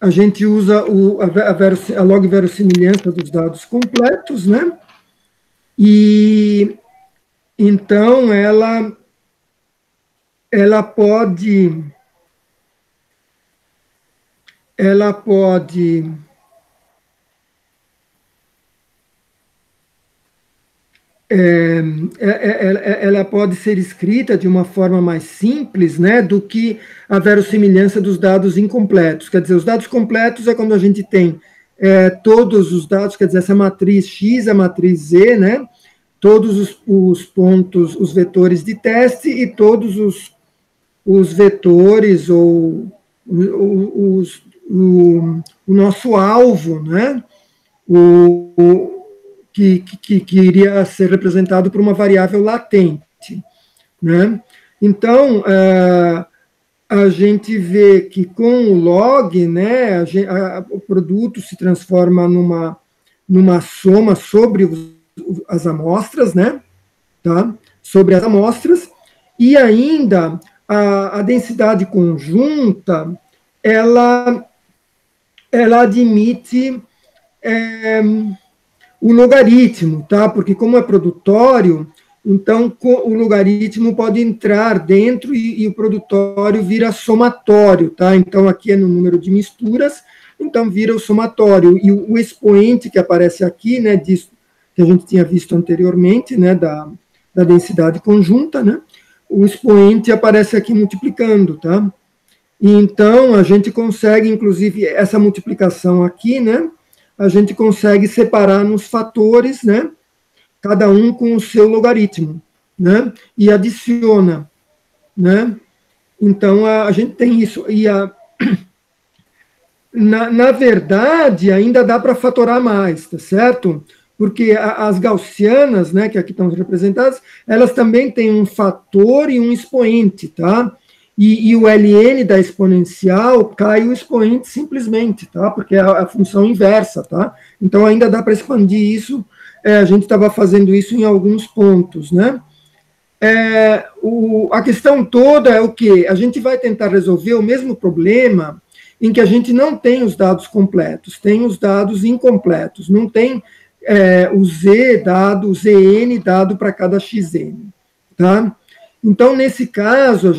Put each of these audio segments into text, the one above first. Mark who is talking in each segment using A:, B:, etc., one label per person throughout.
A: a gente usa a log verossimilhança dos dados completos, né? E então ela pode ela pode ser escrita de uma forma mais simples, né, do que a verossimilhança dos dados incompletos. Quer dizer, os dados completos é quando a gente tem todos os dados, quer dizer, essa matriz X, a matriz Z, né, todos os pontos, os vetores de teste e todos os vetores ou o nosso alvo, né, que iria ser representado por uma variável latente, né? Então, a gente vê que com o log, né, o produto se transforma numa soma sobre as amostras, né? Tá? Sobre as amostras, e ainda a densidade conjunta, ela admite o logaritmo, tá? Porque como é produtório, então o logaritmo pode entrar dentro e o produtório vira somatório, tá? Então aqui é no número de misturas, então vira o somatório. E o expoente que aparece aqui, né, disso que a gente tinha visto anteriormente, né, da densidade conjunta, né? O expoente aparece aqui multiplicando, tá? E então a gente consegue, inclusive, essa multiplicação aqui, né? A gente consegue separar nos fatores, né? Cada um com o seu logaritmo, né? E adiciona, né? Então, a gente tem isso. E na verdade, ainda dá para fatorar mais, tá certo? Porque as gaussianas, né, que aqui estão representadas, elas também têm um fator e um expoente, tá? E o ln da exponencial cai o expoente simplesmente, tá? Porque é a função inversa, tá? Então ainda dá para expandir isso. A gente estava fazendo isso em alguns pontos, né? A questão toda é o quê? A gente vai tentar resolver o mesmo problema em que a gente não tem os dados completos, tem os dados incompletos, não tem o Z dado, o ZN dado para cada XN, tá? Então, nesse caso, a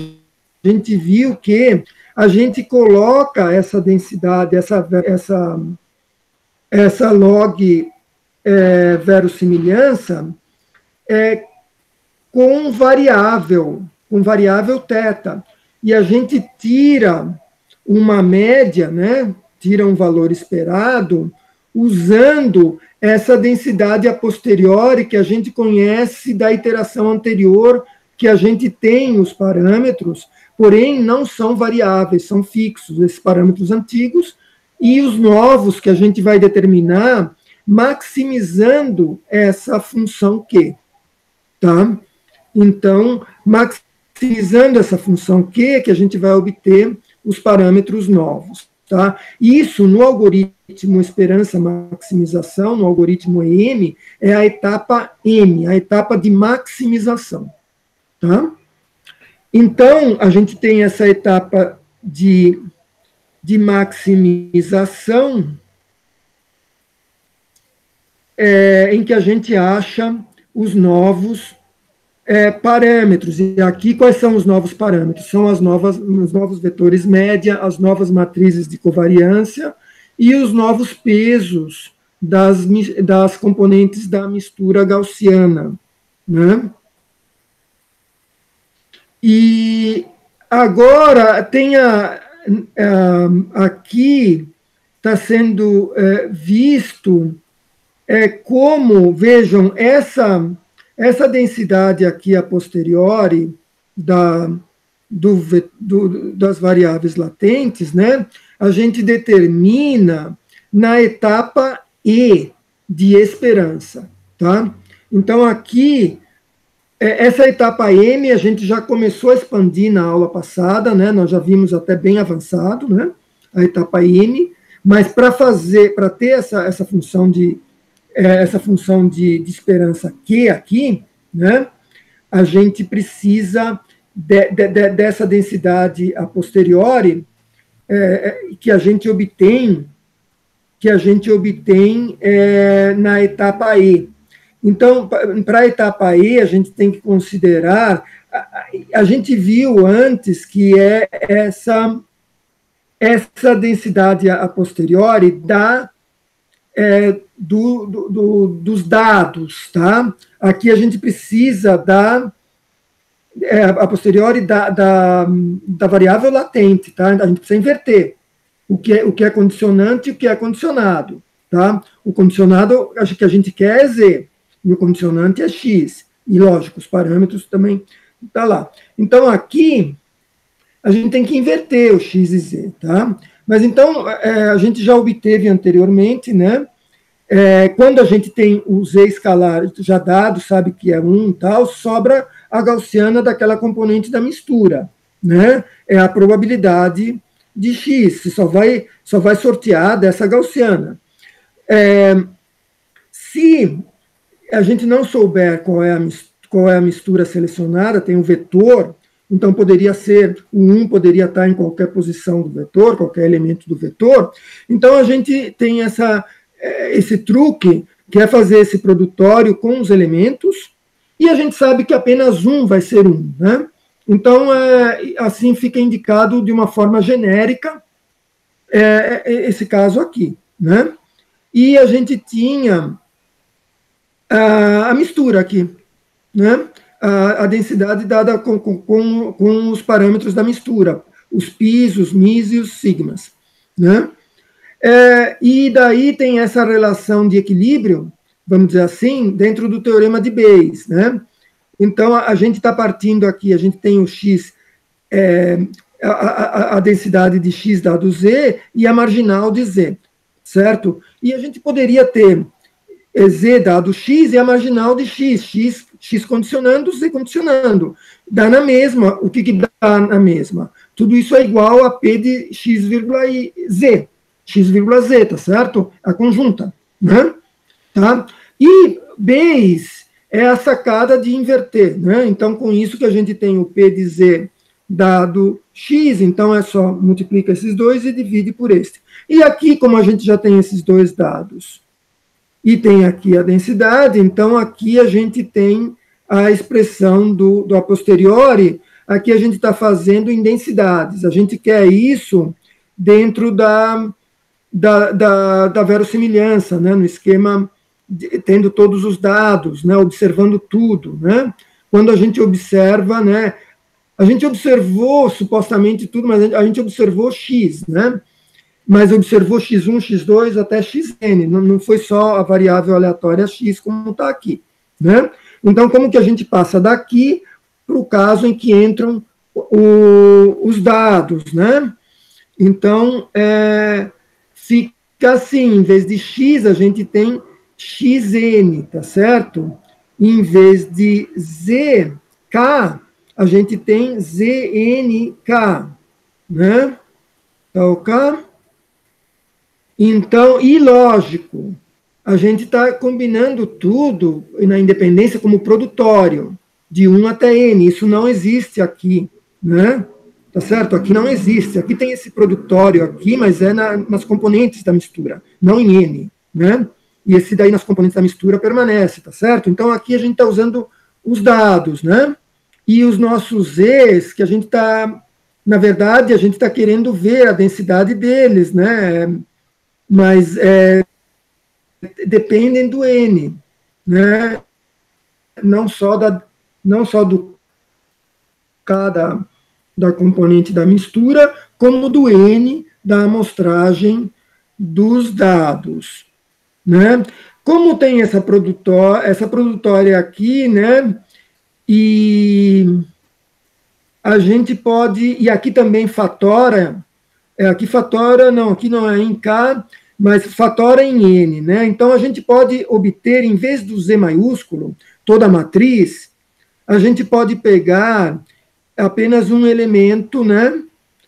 A: gente viu que a gente coloca essa densidade, essa log verossimilhança com variável θ, e a gente tira uma média, né, tira um valor esperado, usando essa densidade a posteriori que a gente conhece da iteração anterior, que a gente tem os parâmetros, porém não são variáveis, são fixos, esses parâmetros antigos, e os novos que a gente vai determinar maximizando essa função Q, tá? Então, maximizando essa função Q, que a gente vai obter os parâmetros novos, tá? Isso, no algoritmo esperança-maximização, no algoritmo EM, é a etapa M, a etapa de maximização, tá? Então, a gente tem essa etapa de maximização, em que a gente acha os novos parâmetros. E aqui, quais são os novos parâmetros? São os novos vetores média, as novas matrizes de covariância e os novos pesos das componentes da mistura gaussiana, né? E agora tem aqui está sendo visto como, vejam, essa densidade aqui a posteriori das variáveis latentes, né, a gente determina na etapa E de esperança, tá? Então aqui essa etapa M a gente já começou a expandir na aula passada, né? Nós já vimos até bem avançado, né? A etapa M, mas para ter essa função de esperança Q aqui, né? A gente precisa dessa densidade a posteriori que a gente obtém na etapa E. Então, para a etapa E, a gente tem que considerar, a gente viu antes que é essa densidade a posteriori dos dados, tá? Aqui a gente precisa a posteriori da variável latente, tá? A gente precisa inverter o que é condicionante e o que é condicionado, tá? O condicionado, acho que a gente quer é Z, e o condicionante é X. E, lógico, os parâmetros também tá lá. Então, aqui, a gente tem que inverter o X e Z, tá? Mas, então, a gente já obteve anteriormente, né? Quando a gente tem o Z escalar já dado, sabe que é 1 e tal, sobra a gaussiana daquela componente da mistura, né? É a probabilidade de X, você só vai sortear dessa gaussiana. Se a gente não souber qual é a mistura selecionada, tem um vetor, então poderia ser, o 1 poderia estar em qualquer posição do vetor, qualquer elemento do vetor, então a gente tem esse truque, que é fazer esse produtório com os elementos, e a gente sabe que apenas um vai ser 1, né? Então, assim fica indicado de uma forma genérica esse caso aqui, né? E a gente tinha a mistura aqui, né? A densidade dada com os parâmetros da mistura, os πs, os μs e os sigmas, né? E daí tem essa relação de equilíbrio, vamos dizer assim, dentro do teorema de Bayes, né? Então, a gente está partindo aqui, a gente tem o X, a densidade de X dado Z e a marginal de Z, certo? E a gente poderia ter Z dado X e a marginal de X condicionando, Z condicionando. Dá na mesma, o que dá na mesma? Tudo isso é igual a P de X, Z, X,Z, tá certo? A conjunta, né? Tá? E Bayes é a sacada de inverter, né? Então, com isso que a gente tem o P de Z dado X, então é só multiplica esses dois e divide por este. E aqui, como a gente já tem esses dois dados, e tem aqui a densidade, então aqui a gente tem a expressão do a posteriori, aqui a gente está fazendo em densidades, a gente quer isso dentro da verossimilhança, né? No esquema tendo todos os dados, né, observando tudo, né? Quando a gente observa, né, a gente observou supostamente tudo, mas a gente observou X, né? Mas observou X1, X2 até Xn, não foi só a variável aleatória X como está aqui, né? Então, como que a gente passa daqui para o caso em que entram os dados, né? Então, fica assim, em vez de X, a gente tem Xn, tá certo? E em vez de Zk, a gente tem Znk, né? Tá ok? Então, e lógico, a gente está combinando tudo na independência como produtório, de 1 até n, isso não existe aqui, né? Tá certo? Aqui não existe, aqui tem esse produtório aqui, mas é nas componentes da mistura, não em n, né? E esse daí nas componentes da mistura permanece, tá certo? Então, aqui a gente está usando os dados, né? E os nossos Zs, que a gente está, na verdade, a gente está querendo ver a densidade deles, né? Mas dependem do N, né? Não só do K da componente da mistura, como do N da amostragem dos dados, né? Como tem essa produtória aqui, né? E a gente pode, e aqui também fatora, aqui não é em K, mas fatora em N, né? Então a gente pode obter, em vez do Z maiúsculo, toda a matriz, a gente pode pegar apenas um elemento, né?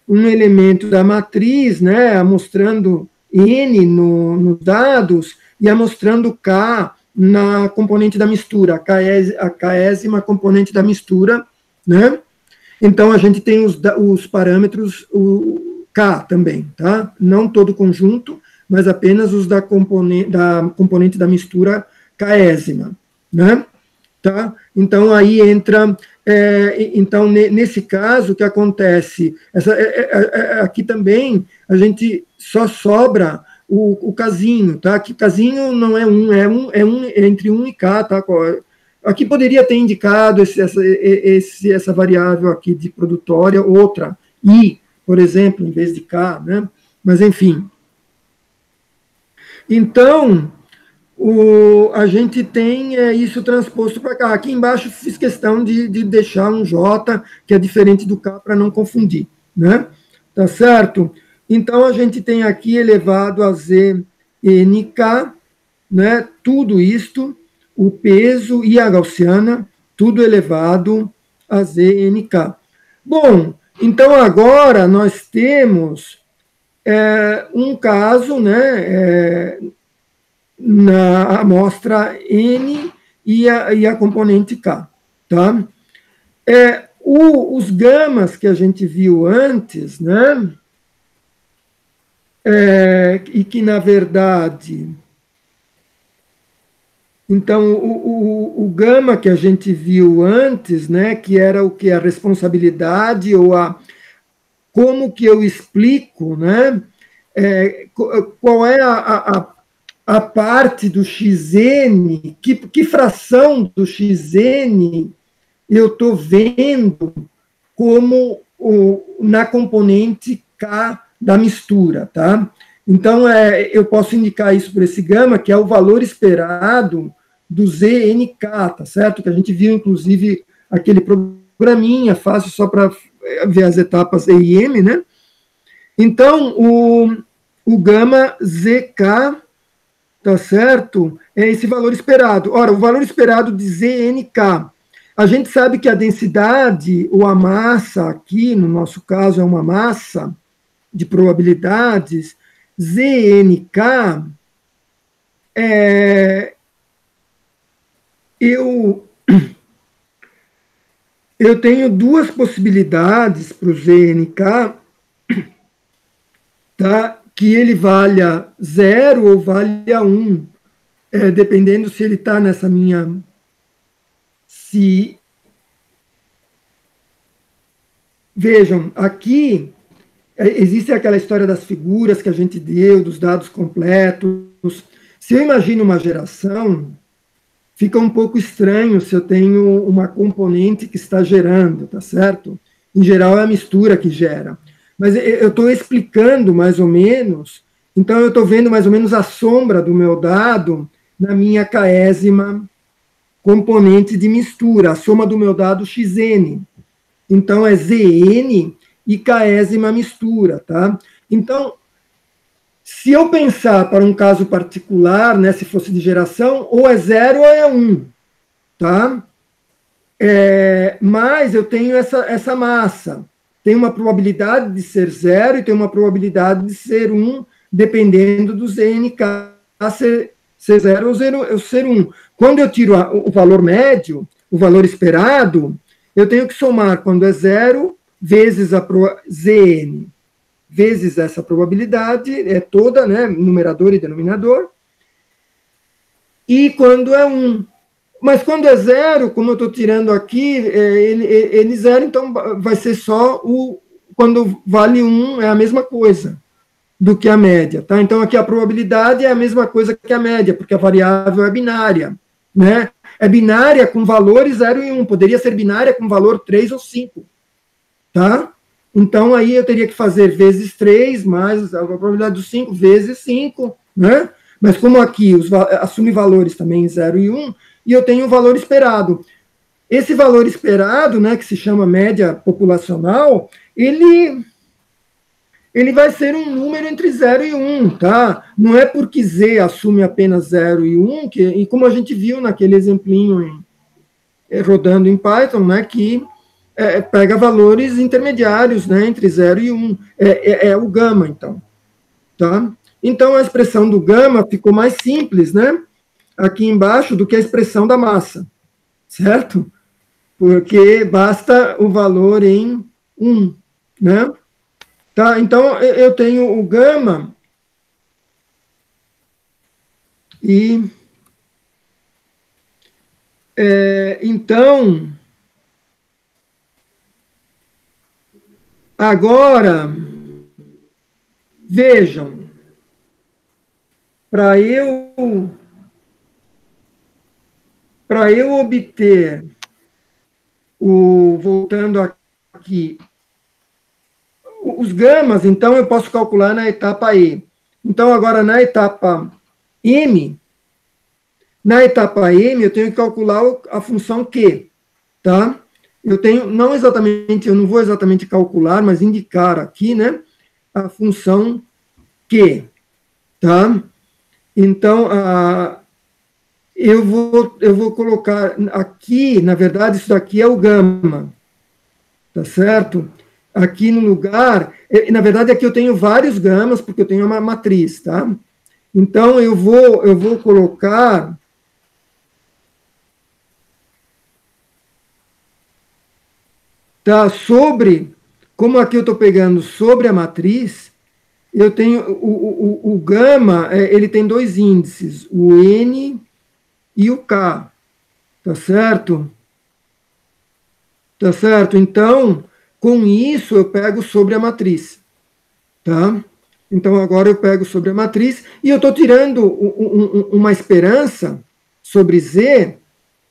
A: Um elemento da matriz, né? Mostrando N nos dados e mostrando K na componente da mistura, a késima componente da mistura, né? Então, a gente tem os parâmetros, o K também, tá? Não todo o conjunto, mas apenas os da componente da mistura Késima, né? Tá? Então, aí entra... então, nesse caso, o que acontece? Aqui também, a gente só sobra o casinho, tá? Que casinho não é entre 1 e K, tá? Aqui poderia ter indicado essa variável aqui de produtória, outra, I, por exemplo, em vez de K, né? Mas, enfim. Então, a gente tem isso transposto para cá. Aqui embaixo fiz questão de deixar um J, que é diferente do K, para não confundir, né? Tá certo? Então, a gente tem aqui elevado a ZNK, né? Tudo isto, o peso e a gaussiana, tudo elevado a ZNK. Bom, então agora nós temos um caso, né? Na amostra N e a componente K. Tá? Os gamas que a gente viu antes, né? E que, na verdade... Então, o gama que a gente viu antes, né, que era o que? A responsabilidade ou como que eu explico, né? Qual é a parte do xn, que fração do xn eu estou vendo como na componente K da mistura, tá? Então, eu posso indicar isso por esse gama, que é o valor esperado do ZNK, tá certo? Que a gente viu, inclusive, aquele programinha fácil só para ver as etapas E e M, né? Então, o gama ZK, tá certo? É esse valor esperado. Ora, o valor esperado de ZNK, a gente sabe que a densidade, ou a massa aqui, no nosso caso, é uma massa de probabilidades, ZNK, eu tenho duas possibilidades para o ZNK, tá? Que ele valha 0 ou valha 1, dependendo se ele está nessa minha... Vejam, aqui existe aquela história das figuras que a gente deu, dos dados completos. Se eu imagino uma geração, fica um pouco estranho se eu tenho uma componente que está gerando, tá certo? Em geral, é a mistura que gera. Mas eu estou explicando mais ou menos, então eu estou vendo mais ou menos a sombra do meu dado na minha Késima componente de mistura, a soma do meu dado xn. Então, é Zn e Késima mistura, tá? Então, se eu pensar para um caso particular, né, se fosse de geração, ou é 0 ou é 1, tá? Mas eu tenho essa massa. Tem uma probabilidade de ser 0 e tem uma probabilidade de ser 1, dependendo do ZNK ser 0 ou ser 1. Quando eu tiro o valor médio, o valor esperado, eu tenho que somar quando é 0 vezes a Zn, vezes essa probabilidade, toda, né, numerador e denominador, e quando é 1. Mas quando é 0, como eu estou tirando aqui, ele 0, então vai ser só quando vale 1, é a mesma coisa do que a média, tá? Então aqui a probabilidade é a mesma coisa que a média, porque a variável é binária, né? É binária com valores 0 e 1, poderia ser binária com valor 3 ou 5, tá? Então aí eu teria que fazer vezes 3, mais a probabilidade do 5, vezes 5, né? Mas como aqui assume valores também 0 e 1, e eu tenho o valor esperado. Esse valor esperado, né, que se chama média populacional, ele vai ser um número entre 0 e 1, tá? Não é porque Z assume apenas 0 e 1, e como a gente viu naquele exemplinho rodando em Python, né, que pega valores intermediários, né, entre 0 e 1. É o gama, então. Tá? Então, a expressão do gama ficou mais simples, né, aqui embaixo, do que a expressão da massa, certo? Porque basta o valor em 1, né? Tá? Então, eu tenho o gama e... então, agora, vejam, para eu obter voltando aqui, os gamas, então eu posso calcular na etapa E. Então, agora na etapa M, eu tenho que calcular a função Q, tá? Eu tenho, eu não vou exatamente calcular, mas indicar aqui, né, a função Q, tá? Então, eu vou colocar aqui, na verdade, isso daqui é o gama, tá certo? Aqui no lugar, na verdade, aqui eu tenho vários gamas, porque eu tenho uma matriz, tá? Então, eu vou colocar... Tá, como aqui eu estou pegando sobre a matriz, eu tenho o gama, ele tem dois índices, o N e o K, tá certo? Tá certo? Então, com isso, eu pego sobre a matriz, tá? Então, agora eu pego sobre a matriz e eu estou tirando uma esperança sobre Z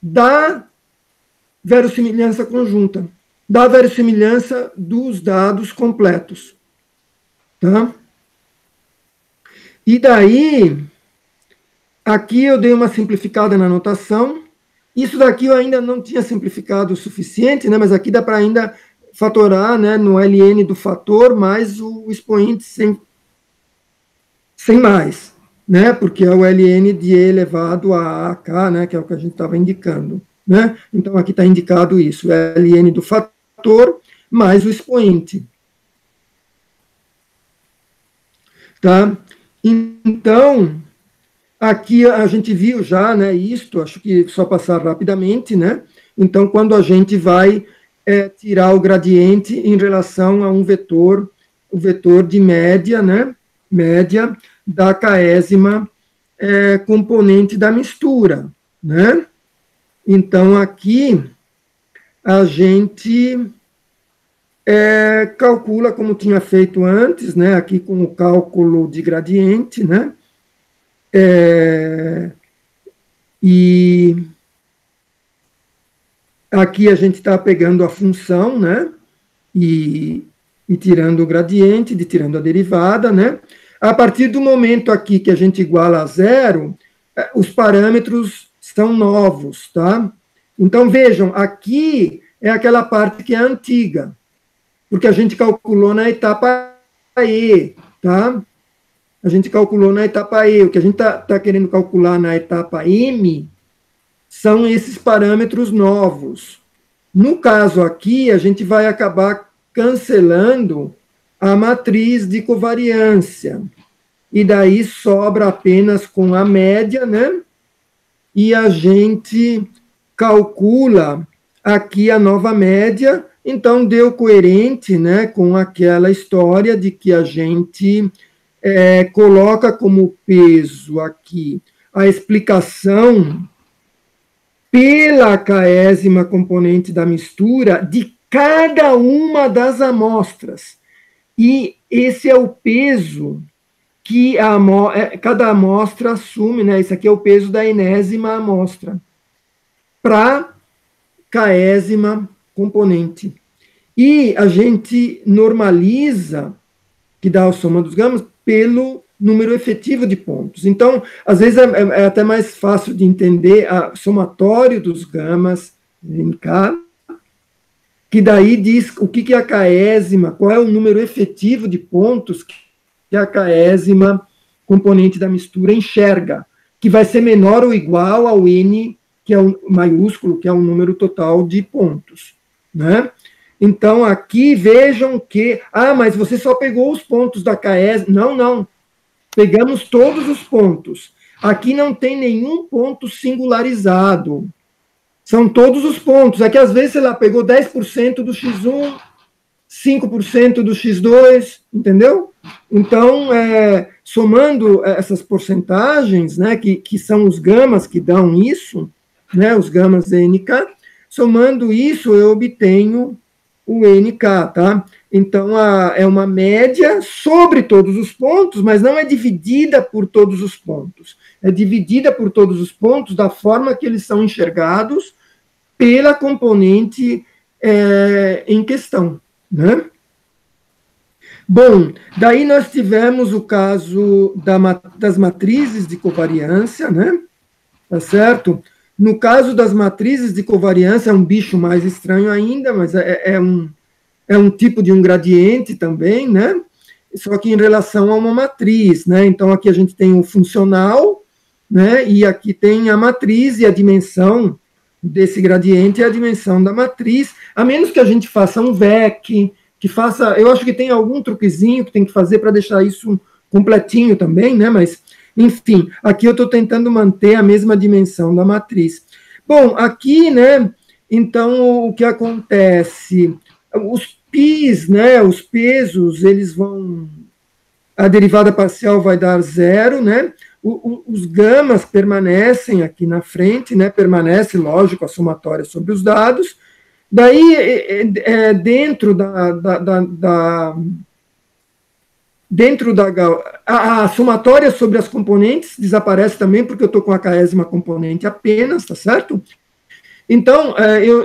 A: da verossimilhança conjunta, da verossimilhança dos dados completos, tá? E daí, aqui eu dei uma simplificada na notação. Isso daqui eu ainda não tinha simplificado o suficiente, né? Mas aqui dá para ainda fatorar, né, no ln do fator mais o expoente sem mais, né? Porque é o ln de e elevado a ak, né? Que é o que a gente estava indicando, né? Então aqui está indicado isso, ln do fator mais o expoente. Tá? Então, aqui a gente viu já, né, isto, acho que só passar rapidamente, né? Então, quando a gente vai tirar o gradiente em relação a um vetor, o vetor de média, né? Média da késima componente da mistura, né? Então, aqui a gente calcula como tinha feito antes, né? Aqui com o cálculo de gradiente, né? E aqui a gente está pegando a função, né? E tirando o gradiente, tirando a derivada, né? A partir do momento aqui que a gente iguala a zero, os parâmetros são novos, tá? Então, vejam, aqui é aquela parte que é antiga, porque a gente calculou na etapa E, tá? A gente calculou na etapa E. O que a gente está querendo calcular na etapa M são esses parâmetros novos. No caso aqui, a gente vai acabar cancelando a matriz de covariância. E daí sobra apenas com a média, né? E a gente calcula aqui a nova média. Então, deu coerente, né, com aquela história de que a gente coloca como peso aqui a explicação pela késima componente da mistura de cada uma das amostras. E esse é o peso que cada amostra assume, né? Esse aqui é o peso da enésima amostra para késima componente. E a gente normaliza, que dá a soma dos gamas, pelo número efetivo de pontos. Então, às vezes é até mais fácil de entender o somatório dos gamas, NK, que daí diz o que é a késima, qual é o número efetivo de pontos que a késima componente da mistura enxerga, que vai ser menor ou igual ao N, que é o maiúsculo, que é o número total de pontos, né? Então, aqui, vejam que... mas você só pegou os pontos da késima. Não. Pegamos todos os pontos. Aqui não tem nenhum ponto singularizado. São todos os pontos. É que, às vezes, ela pegou 10% do X1, 5% do X2, entendeu? Então, somando essas porcentagens, né, que são os gamas que dão isso, né, os gamas NK, somando isso, eu obtenho o NK, tá? Então, é uma média sobre todos os pontos, mas não é dividida por todos os pontos. É dividida por todos os pontos da forma que eles são enxergados pela componente em questão, né? Bom, daí nós tivemos o caso das matrizes de covariância, né? Tá certo? No caso das matrizes de covariância, é um bicho mais estranho ainda, mas é um tipo de um gradiente também, né? Só que em relação a uma matriz, né? Então, aqui a gente tem o funcional, né? E aqui tem a matriz e a dimensão desse gradiente é a dimensão da matriz, a menos que a gente faça um VEC, que faça... Eu acho que tem algum truquezinho que tem que fazer para deixar isso completinho também, né? Mas, enfim, aqui eu estou tentando manter a mesma dimensão da matriz. Bom, aqui, né? Então, o que acontece... Os πs, né? Os pesos, eles vão... A derivada parcial vai dar zero, né? Os gamas permanecem aqui na frente, né? Permanece, lógico, a somatória sobre os dados. Daí, dentro a somatória sobre as componentes desaparece também, porque eu estou com a késima componente apenas, tá certo? Então,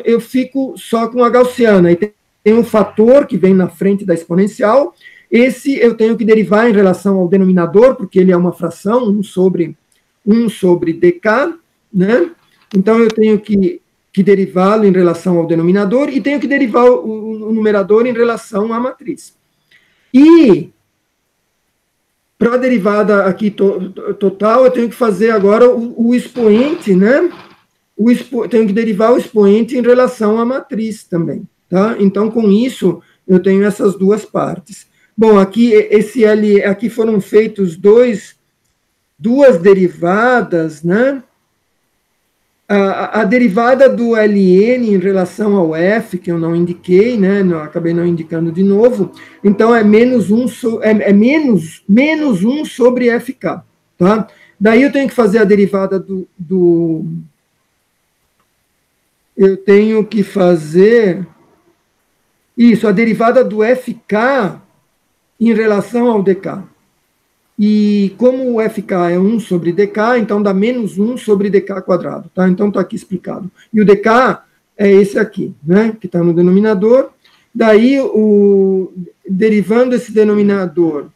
A: eu fico só com a gaussiana, e tem um fator que vem na frente da exponencial. Esse eu tenho que derivar em relação ao denominador, porque ele é uma fração, 1 sobre dk, né? Então, eu tenho que derivá-lo em relação ao denominador e tenho que derivar o numerador em relação à matriz. E, para a derivada aqui total, eu tenho que fazer agora o expoente, né? Tenho que derivar o expoente em relação à matriz também, tá? Então, com isso, eu tenho essas duas partes. Bom, aqui, aqui foram feitos duas derivadas, né? A derivada do ln em relação ao f, que eu não indiquei, né? Acabei não indicando de novo. Então, é menos 1 sobre fk, tá? Daí eu tenho que fazer a derivada eu tenho que fazer isso, a derivada do fk em relação ao dk. E como o fk é 1 sobre dk, então dá menos 1 sobre dk quadrado, tá? Então está aqui explicado. E o dk é esse aqui, né? Que está no denominador. Daí, derivando esse denominador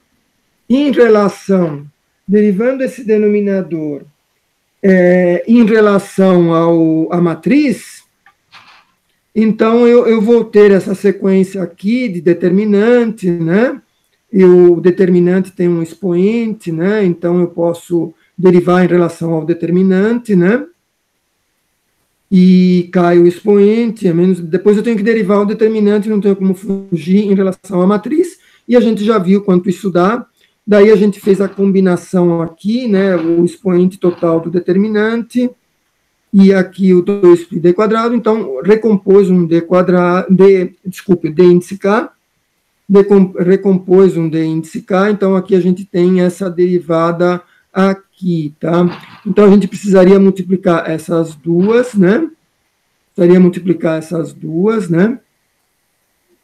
A: em relação à matriz, então eu vou ter essa sequência aqui de determinante, né? E o determinante tem um expoente, né? Então eu posso derivar em relação ao determinante, né? E cai o expoente, depois eu tenho que derivar o determinante, não tenho como fugir em relação à matriz, e a gente já viu quanto isso dá. Daí a gente fez a combinação aqui, né? O expoente total do determinante, e aqui o 2πd quadrado, então recompôs um d índice k, recompôs um d índice k, então aqui a gente tem essa derivada aqui, tá? Então a gente precisaria multiplicar essas duas, né?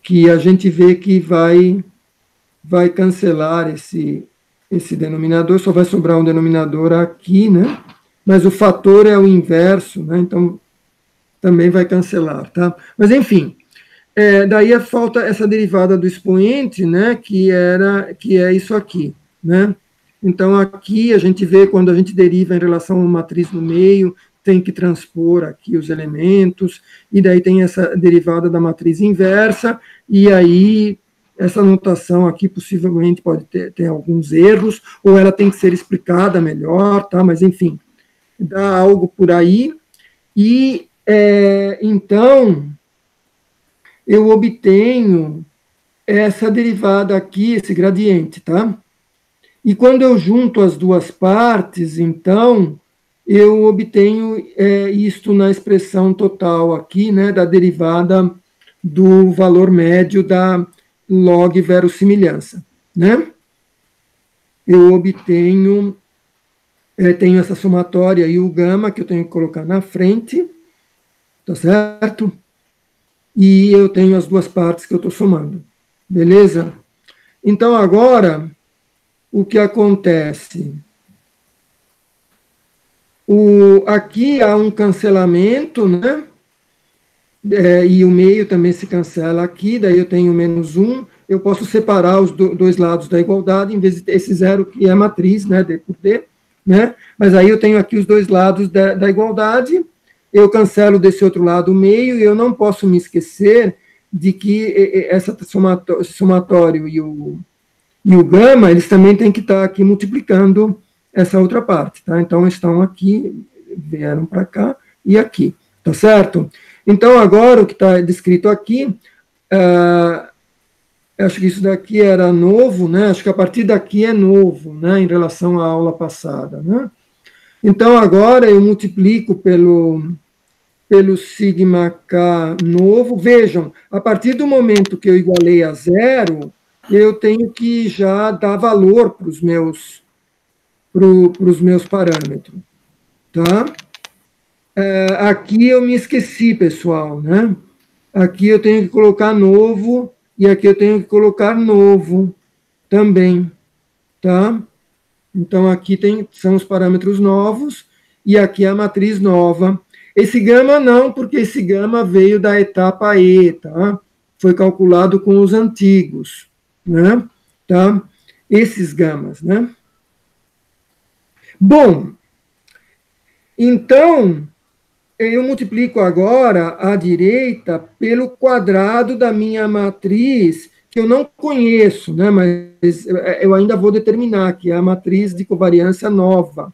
A: Que a gente vê que vai cancelar esse denominador, só vai sobrar um denominador aqui, né? Mas o fator é o inverso, né? Então também vai cancelar, tá? Mas enfim, daí falta essa derivada do expoente, né? Que é isso aqui, né? Então aqui a gente vê quando a gente deriva em relação a uma matriz no meio, tem que transpor aqui os elementos, e daí tem essa derivada da matriz inversa, e aí essa notação aqui possivelmente pode ter alguns erros, ou ela tem que ser explicada melhor, tá? Mas enfim, dá algo por aí, e então eu obtenho essa derivada aqui, esse gradiente, tá? E quando eu junto as duas partes, então, eu obtenho isto na expressão total aqui, né, da derivada do valor médio da log verossimilhança, né? Eu obtenho, tenho essa somatória e o gama que eu tenho que colocar na frente, tá certo? E eu tenho as duas partes que eu estou somando, beleza? Então, agora, o que acontece? Aqui há um cancelamento, né? E o meio também se cancela aqui, daí eu tenho menos 1, eu posso separar os dois lados da igualdade, em vez de ter esse zero que é a matriz, né, D por D, né? Mas aí eu tenho aqui os dois lados da igualdade, eu cancelo desse outro lado o meio, e eu não posso me esquecer de que essa somatório e o gama, eles também têm que estar aqui multiplicando essa outra parte, tá? Então, estão aqui, vieram para cá e aqui, tá certo? Então, agora, o que está descrito aqui, acho que isso daqui era novo, né? Acho que a partir daqui é novo, né? Em relação à aula passada, né? Então, agora eu multiplico pelo sigma k novo. Vejam, a partir do momento que eu igualei a zero, eu tenho que já dar valor para os meus parâmetros, tá? Aqui eu me esqueci, pessoal, né? Aqui eu tenho que colocar novo, e aqui eu tenho que colocar novo também, tá? Então, aqui são os parâmetros novos, e aqui a matriz nova. Esse gama não, porque esse gama veio da etapa E, tá? Foi calculado com os antigos, né? Tá? Esses gamas, né? Bom, então, eu multiplico agora à direita pelo quadrado da minha matriz, que eu não conheço, né, mas eu ainda vou determinar, que é a matriz de covariância nova,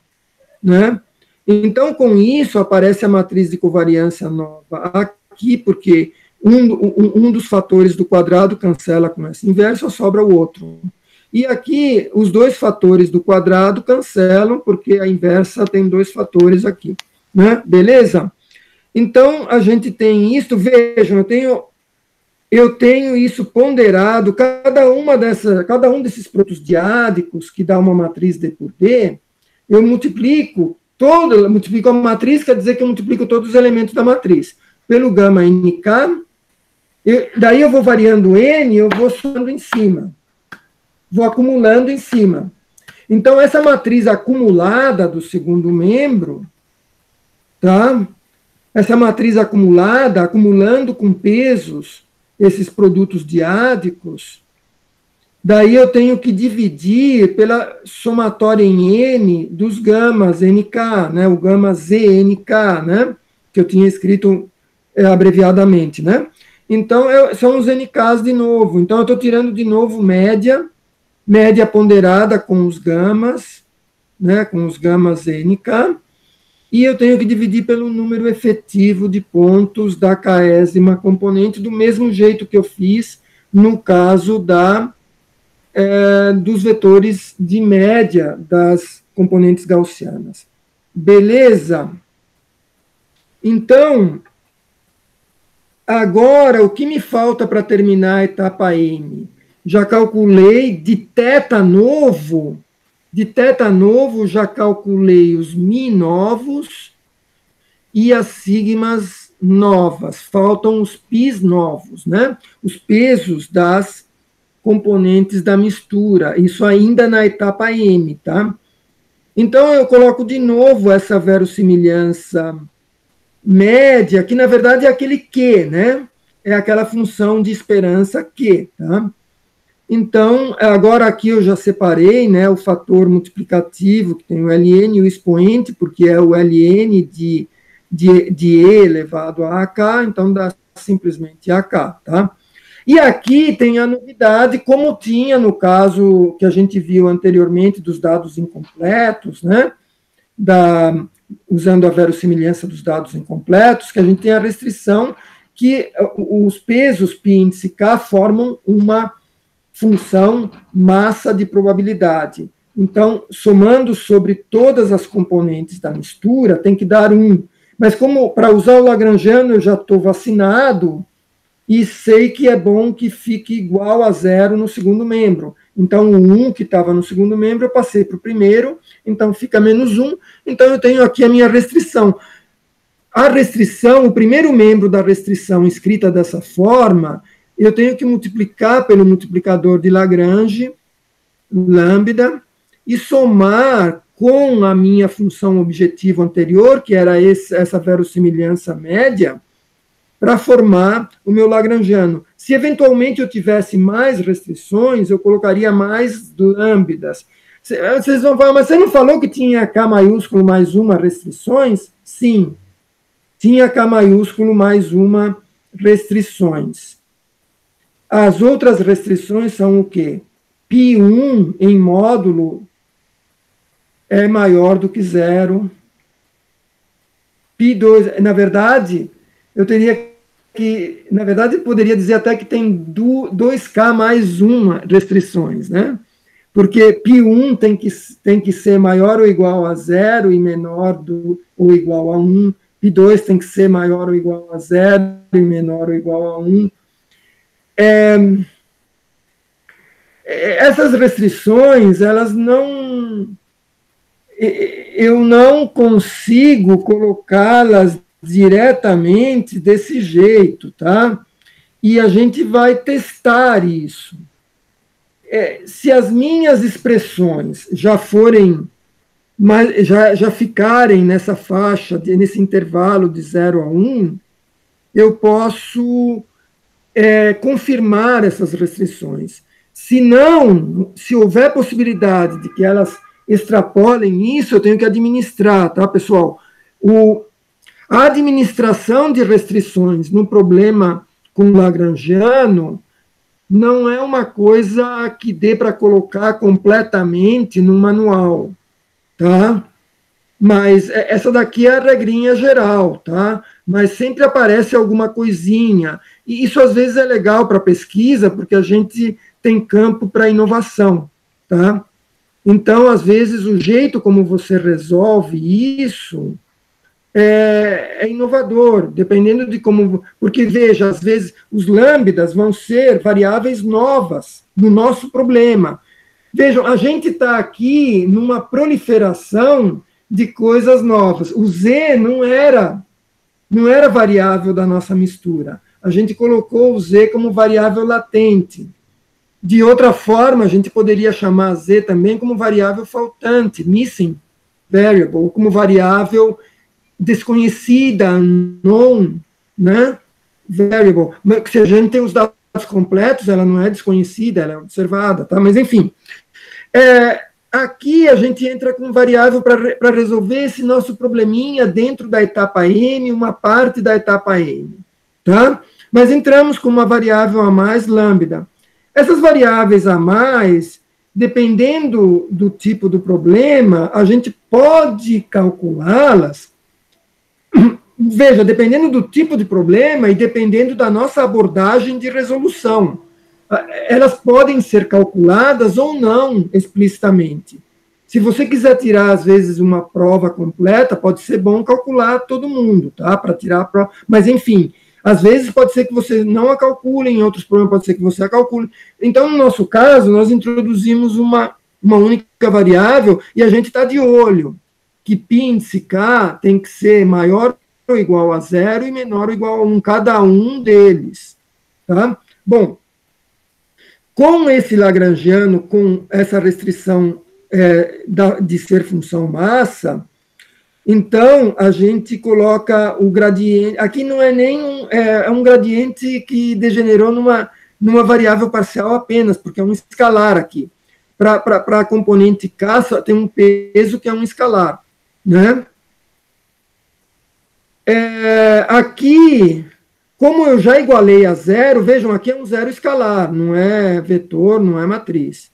A: né? Então, com isso, aparece a matriz de covariância nova aqui, porque um dos fatores do quadrado cancela com essa inversa, sobra o outro. E aqui, os dois fatores do quadrado cancelam, porque a inversa tem dois fatores aqui, né? Beleza? Então, a gente tem isso, vejam, eu tenho isso ponderado, cada um desses produtos diádicos, que dá uma matriz D por D, eu multiplico a matriz, quer dizer que eu multiplico todos os elementos da matriz, pelo gama NK, daí eu vou variando N, eu vou somando em cima, vou acumulando em cima. Então, essa matriz acumulada do segundo membro, tá? Essa matriz acumulada, acumulando com pesos esses produtos diádicos, daí eu tenho que dividir pela somatória em N dos gamas NK, né? O gama ZNK, né? Que eu tinha escrito abreviadamente, né? Então, são os NKs de novo. Então, eu estou tirando de novo média ponderada com os gamas, né? Com os gamas NK, e eu tenho que dividir pelo número efetivo de pontos da késima componente, do mesmo jeito que eu fiz no caso dos vetores de média das componentes gaussianas. Beleza? Então, agora, o que me falta para terminar a etapa M? Já calculei de θ novo, já calculei os mi novos e as sigmas novas. Faltam os pis novos, né? Os pesos das componentes da mistura. Isso ainda na etapa M, tá? Então, eu coloco de novo essa verossimilhança média, que na verdade é aquele Q, né? É aquela função de esperança Q, tá? Então, agora aqui eu já separei, né, o fator multiplicativo, que tem o ln e o expoente, porque é o ln de E elevado a AK, então dá simplesmente AK, tá? E aqui tem a novidade, como tinha no caso que a gente viu anteriormente dos dados incompletos, né, usando a verossimilhança dos dados incompletos, que a gente tem a restrição que os pesos π índice K formam uma função massa de probabilidade. Então, somando sobre todas as componentes da mistura, tem que dar 1. Mas como para usar o lagrangiano eu já estou vacinado, e sei que é bom que fique igual a zero no segundo membro. Então, o 1 que estava no segundo membro, eu passei para o primeiro, então fica menos 1. Então, eu tenho aqui a minha restrição. A restrição, o primeiro membro da restrição escrita dessa forma, eu tenho que multiplicar pelo multiplicador de Lagrange, lambda, e somar com a minha função objetivo anterior, que era essa verossimilhança média, para formar o meu lagrangiano. Se eventualmente eu tivesse mais restrições, eu colocaria mais lambdas. Vocês vão falar, mas você não falou que tinha K maiúsculo mais uma restrições? Sim, tinha K maiúsculo mais uma restrições. As outras restrições são o quê? Π1 em módulo é maior do que zero. Π2, na verdade, eu teria que, na verdade, poderia dizer até que tem 2K mais uma restrições, né? Porque Π1 tem que ser maior ou igual a zero e menor ou igual a 1. Π2 tem que ser maior ou igual a zero e menor ou igual a 1. Essas restrições, elas não... Eu não consigo colocá-las diretamente desse jeito, tá? E a gente vai testar isso. Se as minhas expressões já forem, já ficarem nessa faixa, nesse intervalo de 0 a 1, eu posso confirmar essas restrições. Se não, se houver possibilidade de que elas extrapolem isso, eu tenho que administrar, tá, pessoal? A administração de restrições no problema com Lagrangiano não é uma coisa que dê para colocar completamente no manual, tá? Mas essa daqui é a regrinha geral, tá? Mas sempre aparece alguma coisinha. E isso às vezes é legal para pesquisa, porque a gente tem campo para inovação, tá? Então, às vezes, o jeito como você resolve isso é inovador, dependendo de como... Porque, veja, às vezes, os lambdas vão ser variáveis novas no nosso problema. Vejam, a gente está aqui numa proliferação de coisas novas. O Z não era variável da nossa mistura. A gente colocou o Z como variável latente. De outra forma, a gente poderia chamar Z também como variável faltante, missing variable, como variável desconhecida, unknown, né? Variable. Se a gente tem os dados completos, ela não é desconhecida, ela é observada, tá? Mas, enfim. Aqui a gente entra com variável para resolver esse nosso probleminha dentro da etapa M, uma parte da etapa M, tá? Mas entramos com uma variável a mais, lambda. Essas variáveis a mais, dependendo do tipo do problema, a gente pode calculá-las, veja, dependendo do tipo de problema e dependendo da nossa abordagem de resolução. Elas podem ser calculadas ou não explicitamente. Se você quiser tirar, às vezes, uma prova completa, pode ser bom calcular todo mundo, tá? Para tirar a prova. Mas, enfim... Às vezes pode ser que você não a calcule, em outros problemas pode ser que você a calcule. Então, no nosso caso, nós introduzimos uma única variável e a gente está de olho que π índice K tem que ser maior ou igual a zero e menor ou igual a 1, cada um deles. Tá? Bom, com esse Lagrangiano, com essa restrição de ser função massa... Então, a gente coloca o gradiente... Aqui não é nem é um gradiente que degenerou numa variável parcial apenas, porque é um escalar aqui. Para a componente K, só tem um peso que é um escalar. Né? Aqui, como eu já igualei a zero, vejam, aqui é um zero escalar, não é vetor, não é matriz.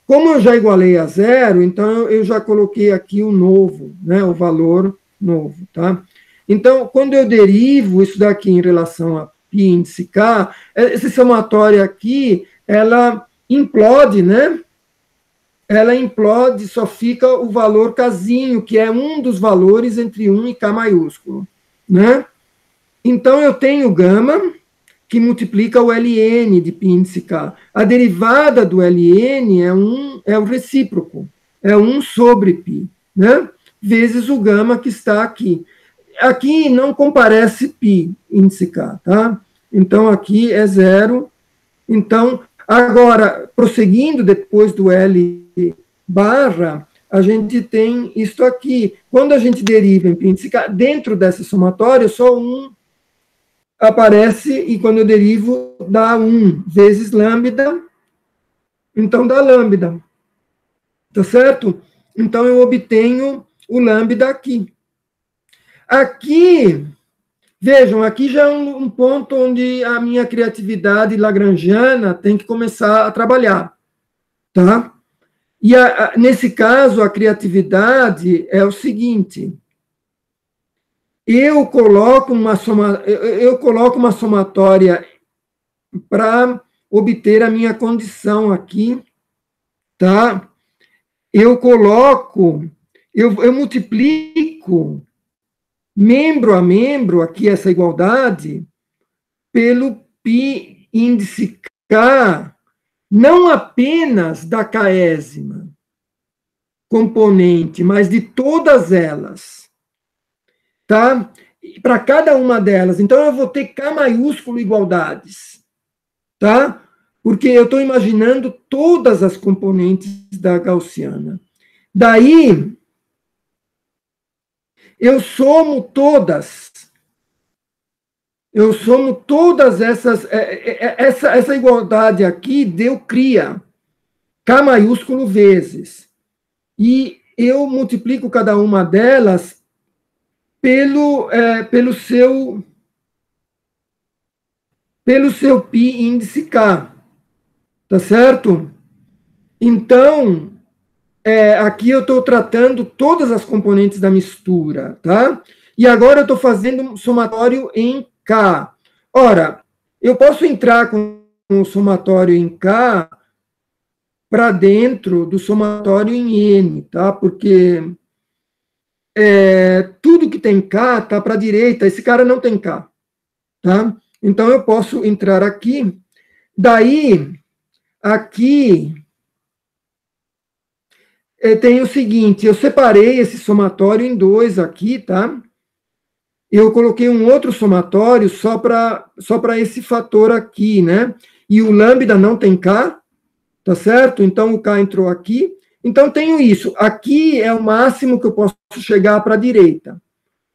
A: Como eu já igualei a zero, então eu já coloquei aqui o novo, né, o valor novo, tá? Então, quando eu derivo isso daqui em relação a π índice K, essa somatória aqui, ela implode, né? Ela implode, só fica o valor Kzinho, que é um dos valores entre 1 e K maiúsculo, né? Então, eu tenho gama, que multiplica o ln de π índice k. A derivada do ln é o recíproco, é 1 sobre π, né? Vezes o gama que está aqui. Aqui não comparece π índice k, tá? Então, aqui é zero. Então, agora, prosseguindo depois do L barra, a gente tem isto aqui. Quando a gente deriva em π índice k, dentro dessa somatória, só 1 aparece, e quando eu derivo, dá 1 vezes lambda, então dá lambda. Tá certo? Então, eu obtenho o lambda aqui. Aqui, vejam, aqui já é um ponto onde a minha criatividade lagrangiana tem que começar a trabalhar, tá? E nesse caso, a criatividade é o seguinte: eu coloco uma somatória para obter a minha condição aqui, tá? Eu multiplico membro a membro, aqui essa igualdade, pelo π índice k, não apenas da késima componente, mas de todas elas, tá? Para cada uma delas. Então, eu vou ter k maiúsculo igualdades, tá? Porque eu estou imaginando todas as componentes da gaussiana. Daí, eu somo todas essas. Essa igualdade aqui deu cria, k maiúsculo vezes. E eu multiplico cada uma delas pelo seu π índice k, tá certo? Então, aqui eu estou tratando todas as componentes da mistura, tá? E agora eu estou fazendo um somatório em k. Ora, eu posso entrar com um somatório em k para dentro do somatório em n, tá? Porque tudo que tem k está para a direita, esse cara não tem k, tá? Então, eu posso entrar aqui, daí, aqui, tem o seguinte, eu separei esse somatório em dois aqui, tá? Eu coloquei um outro somatório só para esse fator aqui, né? E o lambda não tem k, tá certo? Então, o k entrou aqui. Então, tenho isso. Aqui é o máximo que eu posso chegar para a direita.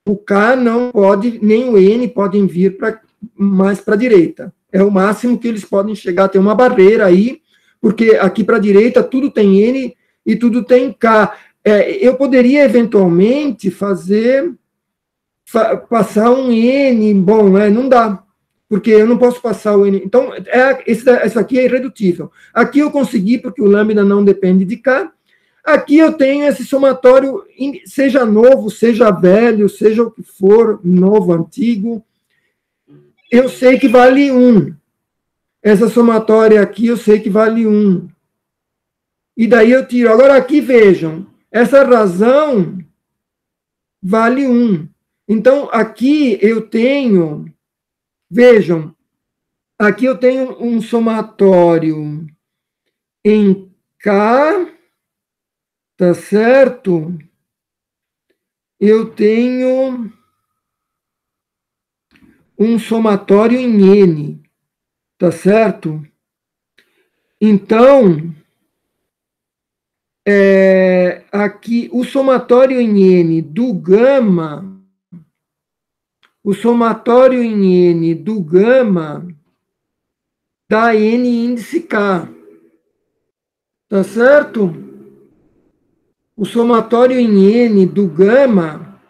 A: O k não pode, nem o n podem vir mais para a direita. É o máximo que eles podem chegar. Tem uma barreira aí, porque aqui para a direita tudo tem n e tudo tem k. Eu poderia, eventualmente, passar um n, bom, não dá, porque eu não posso passar o n. Então, isso aqui é irredutível. Aqui eu consegui, porque o lambda não depende de k. Aqui eu tenho esse somatório, seja novo, seja velho, seja o que for, novo, antigo, eu sei que vale 1. Essa somatória aqui eu sei que vale 1. E daí eu tiro. Agora aqui, vejam, essa razão vale 1. Então, aqui eu tenho, vejam, aqui eu tenho um somatório em K, tá certo? Eu tenho um somatório em N, tá certo? Então, aqui, o somatório em N do gama, dá N índice K, tá certo? O somatório em N do gama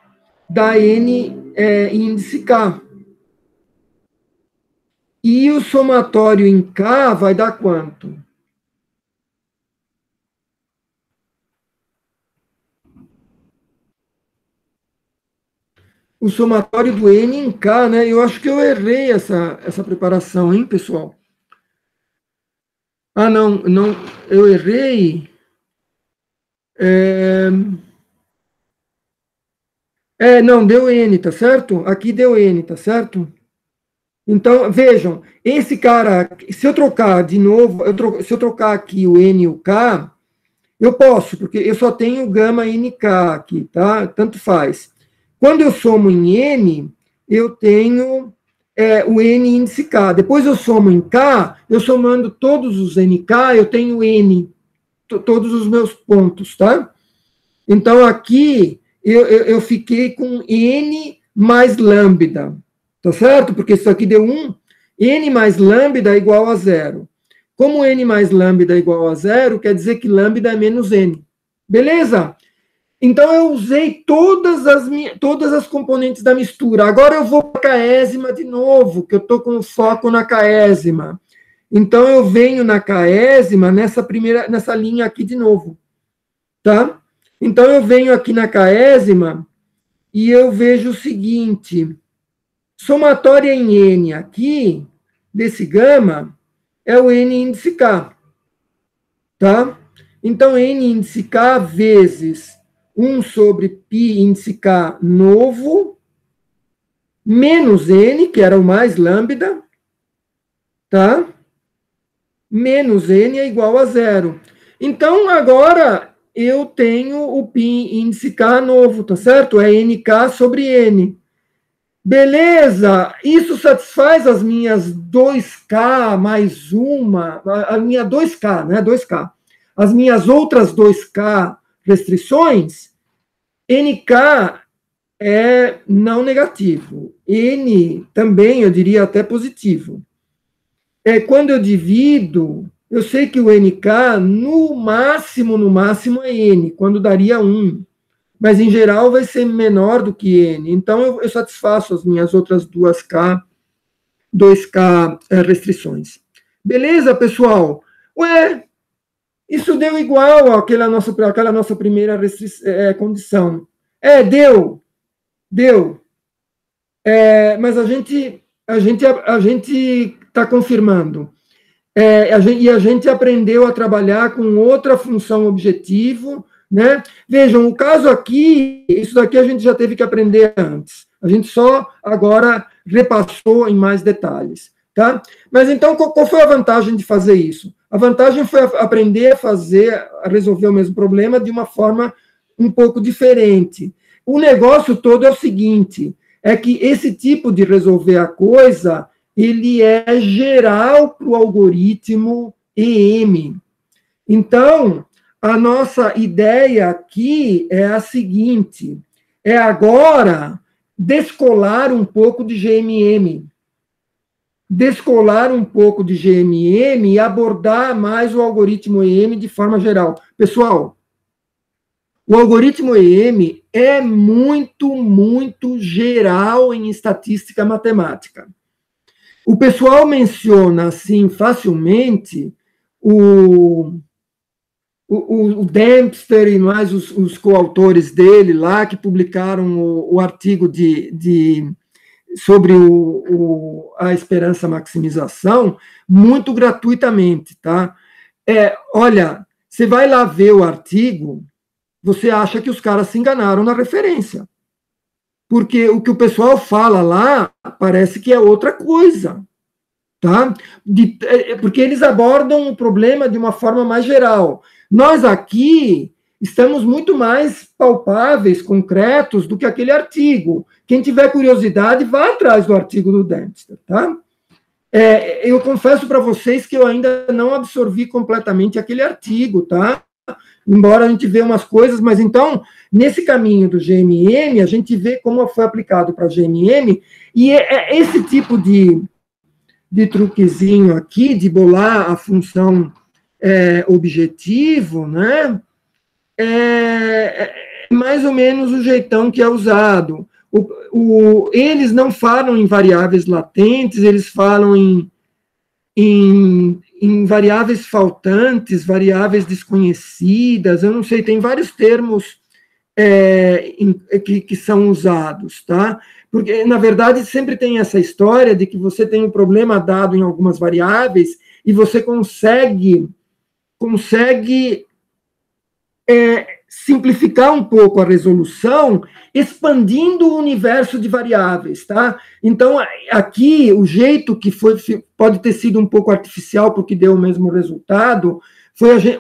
A: dá N índice K. E o somatório em K vai dar quanto? O somatório do N em K, né? Eu acho que eu errei essa preparação, hein, pessoal? Ah, não, eu errei. Não, deu N, tá certo? Aqui deu N, tá certo? Então, vejam, esse cara, se eu trocar de novo, se eu trocar aqui o N e o K, eu posso, porque eu só tenho gama NK aqui, tá? Tanto faz. Quando eu somo em N, eu tenho o N índice K. Depois eu somo em K, eu somando todos os NK, eu tenho N, todos os meus pontos, tá? Então, aqui, eu fiquei com N mais lambda, tá certo? Porque isso aqui deu 1, N mais lambda é igual a 0. Como N mais lambda é igual a 0, quer dizer que lambda é menos N. Beleza? Então, eu usei todas as componentes da mistura. Agora eu vou para a caésima de novo, que eu estou com foco na caésima. Então, eu venho na caésima, nessa linha aqui de novo. Tá? Então, eu venho aqui na caésima e eu vejo o seguinte: somatória em N aqui, desse gama, é o N índice K. Tá? Então, N índice K vezes 1 sobre π índice K novo, menos N, que era o mais lambda, tá? Menos N é igual a 0. Então, agora, eu tenho o π índice K novo, tá certo? É NK sobre N. Beleza, isso satisfaz as minhas 2K mais uma, a minha 2K, né? 2K. As minhas outras 2K restrições, NK é não negativo. N também, eu diria até positivo. Quando eu divido, eu sei que o NK, no máximo é N, quando daria 1. Mas, em geral, vai ser menor do que N. Então, eu satisfaço as minhas outras 2K restrições. Beleza, pessoal? Ué, isso deu igual àquela nossa primeira condição. Deu. Mas a gente está confirmando. A gente aprendeu a trabalhar com outra função objetivo, né? Vejam, o caso aqui, isso daqui a gente já teve que aprender antes. A gente só agora repassou em mais detalhes, tá? Mas então, qual foi a vantagem de fazer isso? A vantagem foi aprender a resolver o mesmo problema de uma forma um pouco diferente. O negócio todo é o seguinte, é que esse tipo de resolver a coisa, ele é geral para o algoritmo EM. Então, a nossa ideia aqui é a seguinte, é agora descolar um pouco de GMM. Descolar um pouco de GMM e abordar mais o algoritmo EM de forma geral. Pessoal, o algoritmo EM é muito geral em estatística matemática. O pessoal menciona, assim, facilmente, o Dempster e mais os coautores dele lá, que publicaram o artigo sobre a esperança maximização, muito gratuitamente, tá? Olha, você vai lá ver o artigo, você acha que os caras se enganaram na referência. Porque o que o pessoal fala lá parece que é outra coisa, tá? Porque eles abordam o problema de uma forma mais geral. Nós aqui estamos muito mais palpáveis, concretos, do que aquele artigo. Quem tiver curiosidade, vá atrás do artigo do Dempster, tá? Eu confesso para vocês que eu ainda não absorvi completamente aquele artigo, tá? Embora a gente vê umas coisas, mas então, nesse caminho do GMM, a gente vê como foi aplicado para GMM, e esse tipo de truquezinho aqui, de bolar a função objetivo, né? Mais ou menos o jeitão que é usado. Eles não falam em variáveis latentes, eles falam em variáveis faltantes, variáveis desconhecidas, eu não sei, tem vários termos que são usados, tá? Porque, na verdade, sempre tem essa história de que você tem um problema dado em algumas variáveis e você consegue simplificar um pouco a resolução, expandindo o universo de variáveis, tá? Então, aqui, o jeito que foi, pode ter sido um pouco artificial, porque deu o mesmo resultado,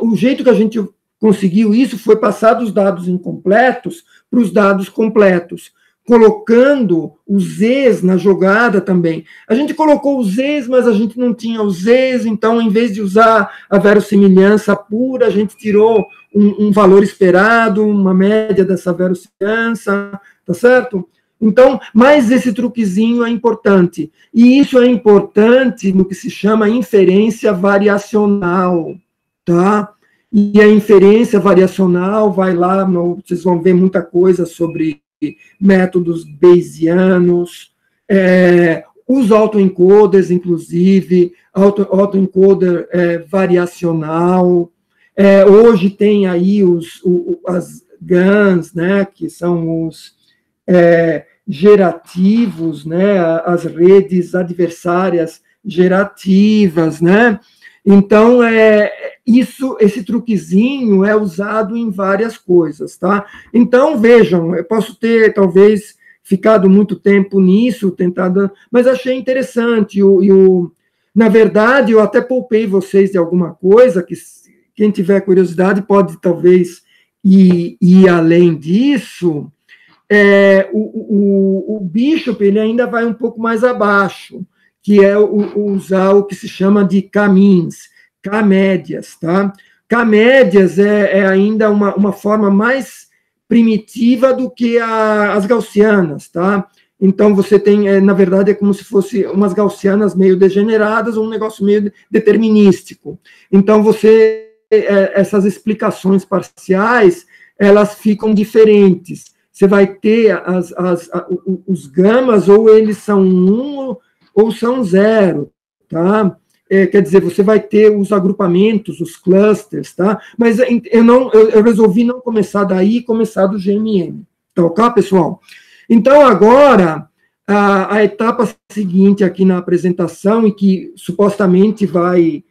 A: o jeito que a gente conseguiu isso foi passar dos dados incompletos para os dados completos, colocando os Zs na jogada também. A gente colocou os Zs, mas a gente não tinha os Zs, então, em vez de usar a verossimilhança pura, a gente tirou um valor esperado, uma média dessa verossimilhança, tá certo? Então, mas esse truquezinho é importante. E isso é importante no que se chama inferência variacional, tá? E a inferência variacional vai lá, vocês vão ver muita coisa sobre métodos bayesianos, os autoencoders, inclusive, autoencoder variacional. Hoje tem aí as GANs, né, que são os gerativos, né, as redes adversárias gerativas, né? Então, esse truquezinho é usado em várias coisas, tá? Então, vejam, eu posso ter, talvez, ficado muito tempo nisso, tentado, mas achei interessante. Na verdade, eu até poupei vocês de alguma coisa, que quem tiver curiosidade pode, talvez, ir além disso. O Bishop, ele ainda vai um pouco mais abaixo, que é usar o que se chama de K-means, K-médias, tá? K-médias é ainda uma forma mais primitiva do que as gaussianas, tá? Então, você tem, na verdade, é como se fosse umas gaussianas meio degeneradas, um negócio meio determinístico. Então, essas explicações parciais, elas ficam diferentes. Você vai ter os gamas, ou eles são 1 ou são 0, tá? Quer dizer, você vai ter os agrupamentos, os clusters, tá? Mas eu resolvi não começar daí, começar do GMM. Tá ok, pessoal? Então, agora, a etapa seguinte aqui na apresentação, e que supostamente vai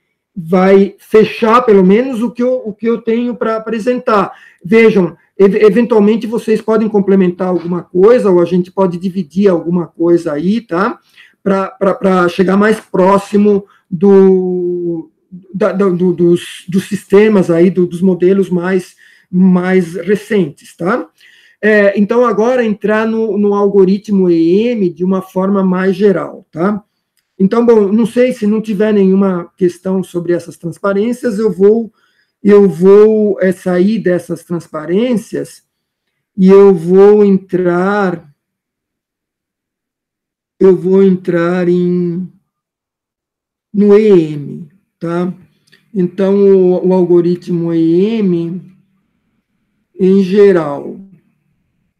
A: fechar, pelo menos, o que eu tenho para apresentar. Vejam, eventualmente vocês podem complementar alguma coisa, ou a gente pode dividir alguma coisa aí, tá? Para chegar mais próximo dos sistemas aí, dos modelos mais recentes, tá? Então, agora entrar no algoritmo EM de uma forma mais geral, tá? Então, bom, não sei, se não tiver nenhuma questão sobre essas transparências, eu vou sair dessas transparências e eu vou entrar no EM, tá? Então, o algoritmo EM em geral,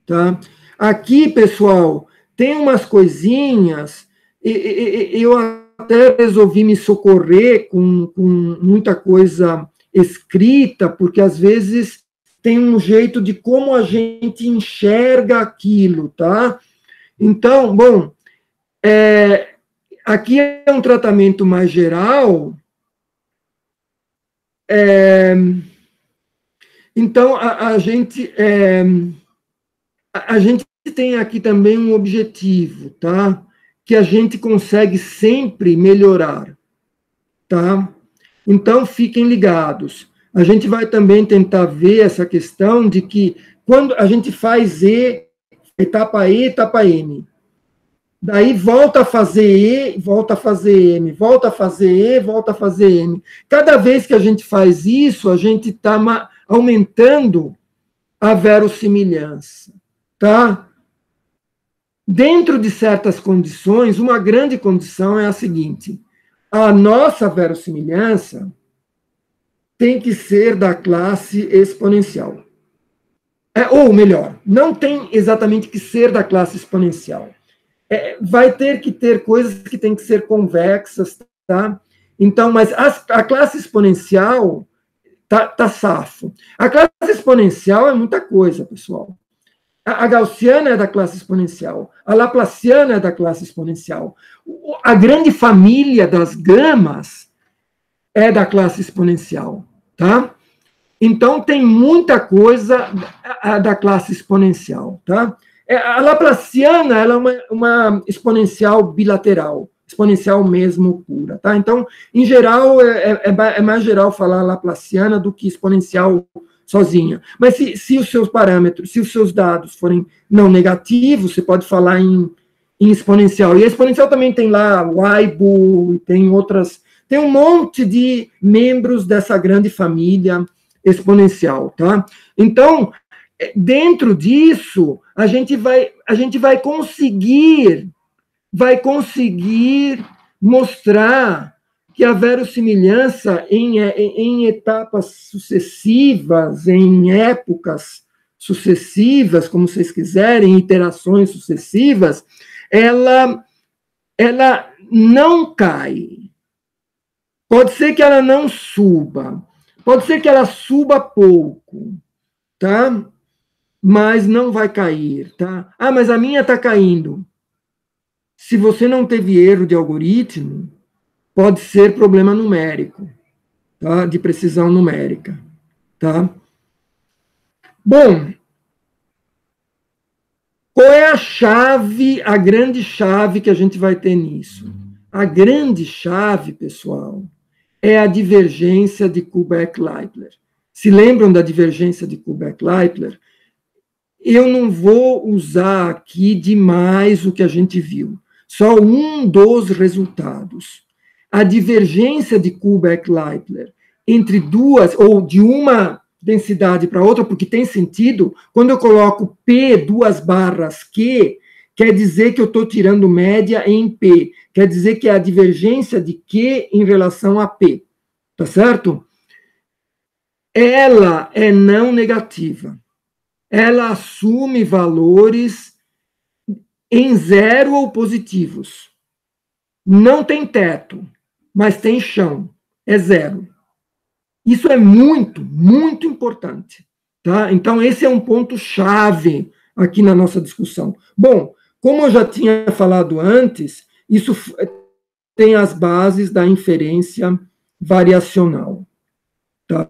A: tá? Aqui, pessoal, tem umas coisinhas, eu até resolvi me socorrer com muita coisa escrita, porque às vezes tem um jeito de como a gente enxerga aquilo, tá? Então, bom, aqui é um tratamento mais geral. Então, a gente tem aqui também um objetivo, tá? Que a gente consegue sempre melhorar, tá? Então, fiquem ligados. A gente vai também tentar ver essa questão de que, quando a gente faz etapa E, etapa M, daí volta a fazer E, volta a fazer M, volta a fazer E, volta a fazer M. Cada vez que a gente faz isso, a gente está aumentando a verossimilhança, tá? Dentro de certas condições, uma grande condição é a seguinte: a nossa verossimilhança tem que ser da classe exponencial. Ou melhor, não tem exatamente que ser da classe exponencial. Vai ter que ter coisas que têm que ser convexas, tá? Então, mas a classe exponencial tá safo. A classe exponencial é muita coisa, pessoal. A gaussiana é da classe exponencial, a laplaciana é da classe exponencial. A grande família das gamas é da classe exponencial, tá? Então, tem muita coisa da classe exponencial, tá? A Laplaciana, ela é uma exponencial bilateral, exponencial mesmo pura, tá? Então, em geral, é mais geral falar Laplaciana do que exponencial sozinha. Mas se os seus parâmetros, se os seus dados forem não negativos, você pode falar em exponencial. E a exponencial também tem lá Weibull, tem um monte de membros dessa grande família exponencial, tá? Então, dentro disso, a gente vai conseguir mostrar que a verossimilhança em etapas sucessivas, em épocas sucessivas, como vocês quiserem, iterações sucessivas, ela não cai. Pode ser que ela não suba, pode ser que ela suba pouco, tá? Mas não vai cair, tá? Ah, mas a minha está caindo. Se você não teve erro de algoritmo, pode ser problema numérico, tá? De precisão numérica, tá? Bom, qual é a grande chave que a gente vai ter nisso? A grande chave, pessoal, é a divergência de Kullback-Leibler. Se lembram da divergência de Kullback-Leibler? Eu não vou usar aqui demais o que a gente viu, só um dos resultados. A divergência de Kullback-Leibler entre duas, ou de uma densidade para outra, porque tem sentido, quando eu coloco P, 2 barras Q, quer dizer que eu estou tirando média em P, quer dizer que é a divergência de Q em relação a P, tá certo? Ela é não negativa. Ela assume valores em zero ou positivos. Não tem teto, mas tem chão. É zero. Isso é muito, muito importante. Tá? Então, esse é um ponto-chave aqui na nossa discussão. Bom, como eu já tinha falado antes, isso tem as bases da inferência variacional. Tá?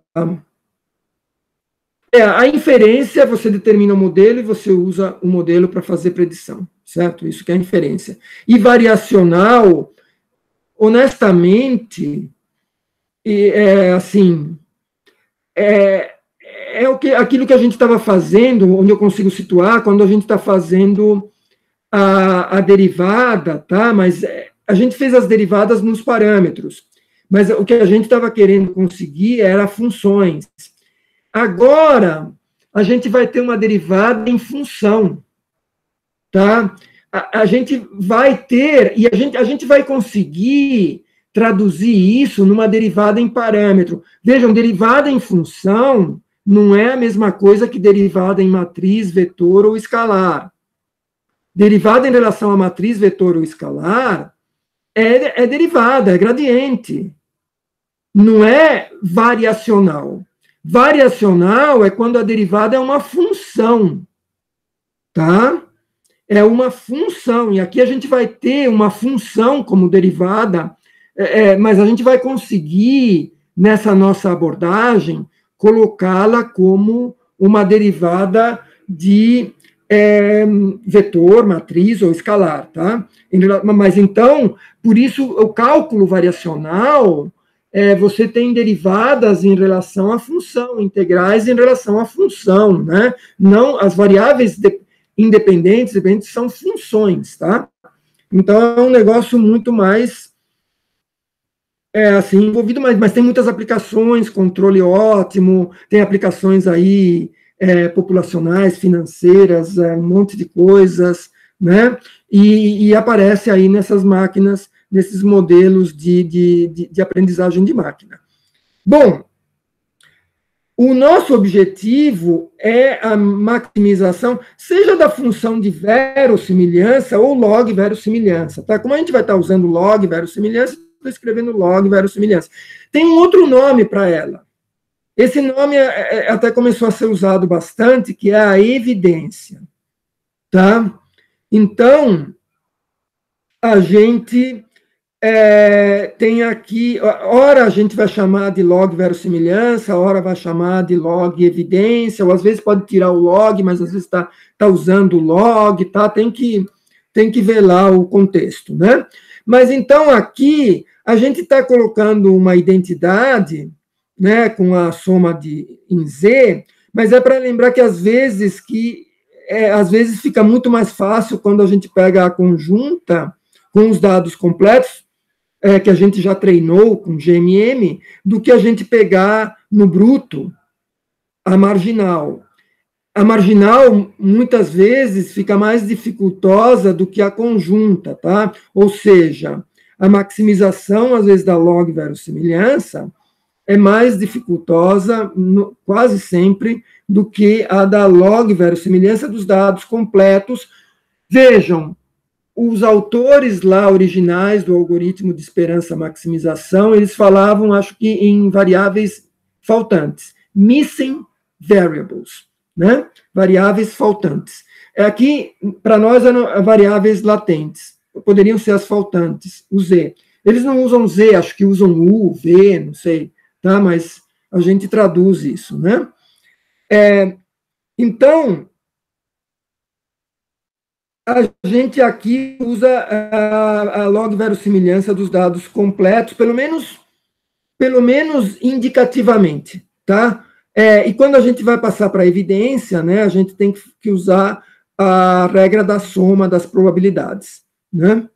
A: A inferência, você determina o modelo e você usa o modelo para fazer predição, certo? Isso que é a inferência. E variacional, honestamente, aquilo que a gente estava fazendo, onde eu consigo situar, quando a gente está fazendo a derivada, tá? Mas a gente fez as derivadas nos parâmetros, mas o que a gente estava querendo conseguir era funções. Agora, a gente vai ter uma derivada em função, tá? A gente vai ter, e a gente vai conseguir traduzir isso numa derivada em parâmetro. Vejam, derivada em função não é a mesma coisa que derivada em matriz, vetor ou escalar. Derivada em relação à matriz, vetor ou escalar é derivada, é gradiente. Não é variacional. Variacional é quando a derivada é uma função, tá? É uma função, e aqui a gente vai ter uma função como derivada, mas a gente vai conseguir, nessa nossa abordagem, colocá-la como uma derivada de vetor, matriz ou escalar, tá? Mas então, por isso, o cálculo variacional, você tem derivadas em relação à função, integrais em relação à função, né? Não, as variáveis independentes são funções, tá? Então, é um negócio muito mais assim, envolvido, mas tem muitas aplicações, controle ótimo, tem aplicações aí populacionais, financeiras, um monte de coisas, né? E aparece aí nessas máquinas, nesses modelos de aprendizagem de máquina. Bom, o nosso objetivo é a maximização, seja da função de verossimilhança ou log verossimilhança, tá? Como a gente vai estar usando log verossimilhança, estou escrevendo log verossimilhança. Tem um outro nome para ela. Esse nome até começou a ser usado bastante, que é a evidência, tá? Então, a gente tem aqui, ora a gente vai chamar de log verossimilhança, ora vai chamar de log evidência, ou às vezes pode tirar o log, mas às vezes está usando o log, tá? Tem que ver lá o contexto, né? Mas então aqui a gente está colocando uma identidade, né, com a soma em Z, mas é para lembrar que às vezes fica muito mais fácil quando a gente pega a conjunta com os dados completos, que a gente já treinou com GMM, do que a gente pegar no bruto a marginal. A marginal, muitas vezes, fica mais dificultosa do que a conjunta, tá? Ou seja, a maximização, às vezes, da log verossimilhança é mais dificultosa, quase sempre, do que a da log verossimilhança dos dados completos. Vejam, os autores lá originais do algoritmo de esperança-maximização, eles falavam, acho que, em variáveis faltantes, missing variables, né? Variáveis faltantes. Aqui, para nós, eram variáveis latentes, poderiam ser as faltantes, o Z. Eles não usam Z, acho que usam U, V, não sei, tá? Mas a gente traduz isso, né? Então, a gente aqui usa a log verossimilhança dos dados completos, pelo menos indicativamente, tá? E quando a gente vai passar para a evidência, né, a gente tem que usar a regra da soma das probabilidades, né?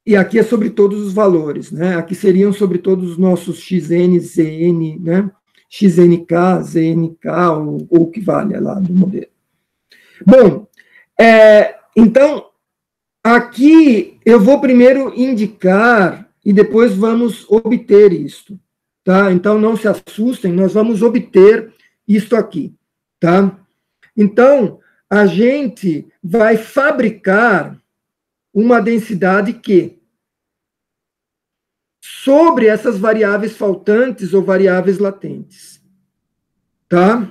A: E aqui é sobre todos os valores, né? Aqui seriam sobre todos os nossos xn, zn, né? XNK, ZNK, ou o que vale lá do modelo. Bom, então, aqui eu vou primeiro indicar e depois vamos obter isto, tá? Então, não se assustem, nós vamos obter isto aqui, tá? Então, a gente vai fabricar uma densidade que, sobre essas variáveis faltantes ou variáveis latentes, tá?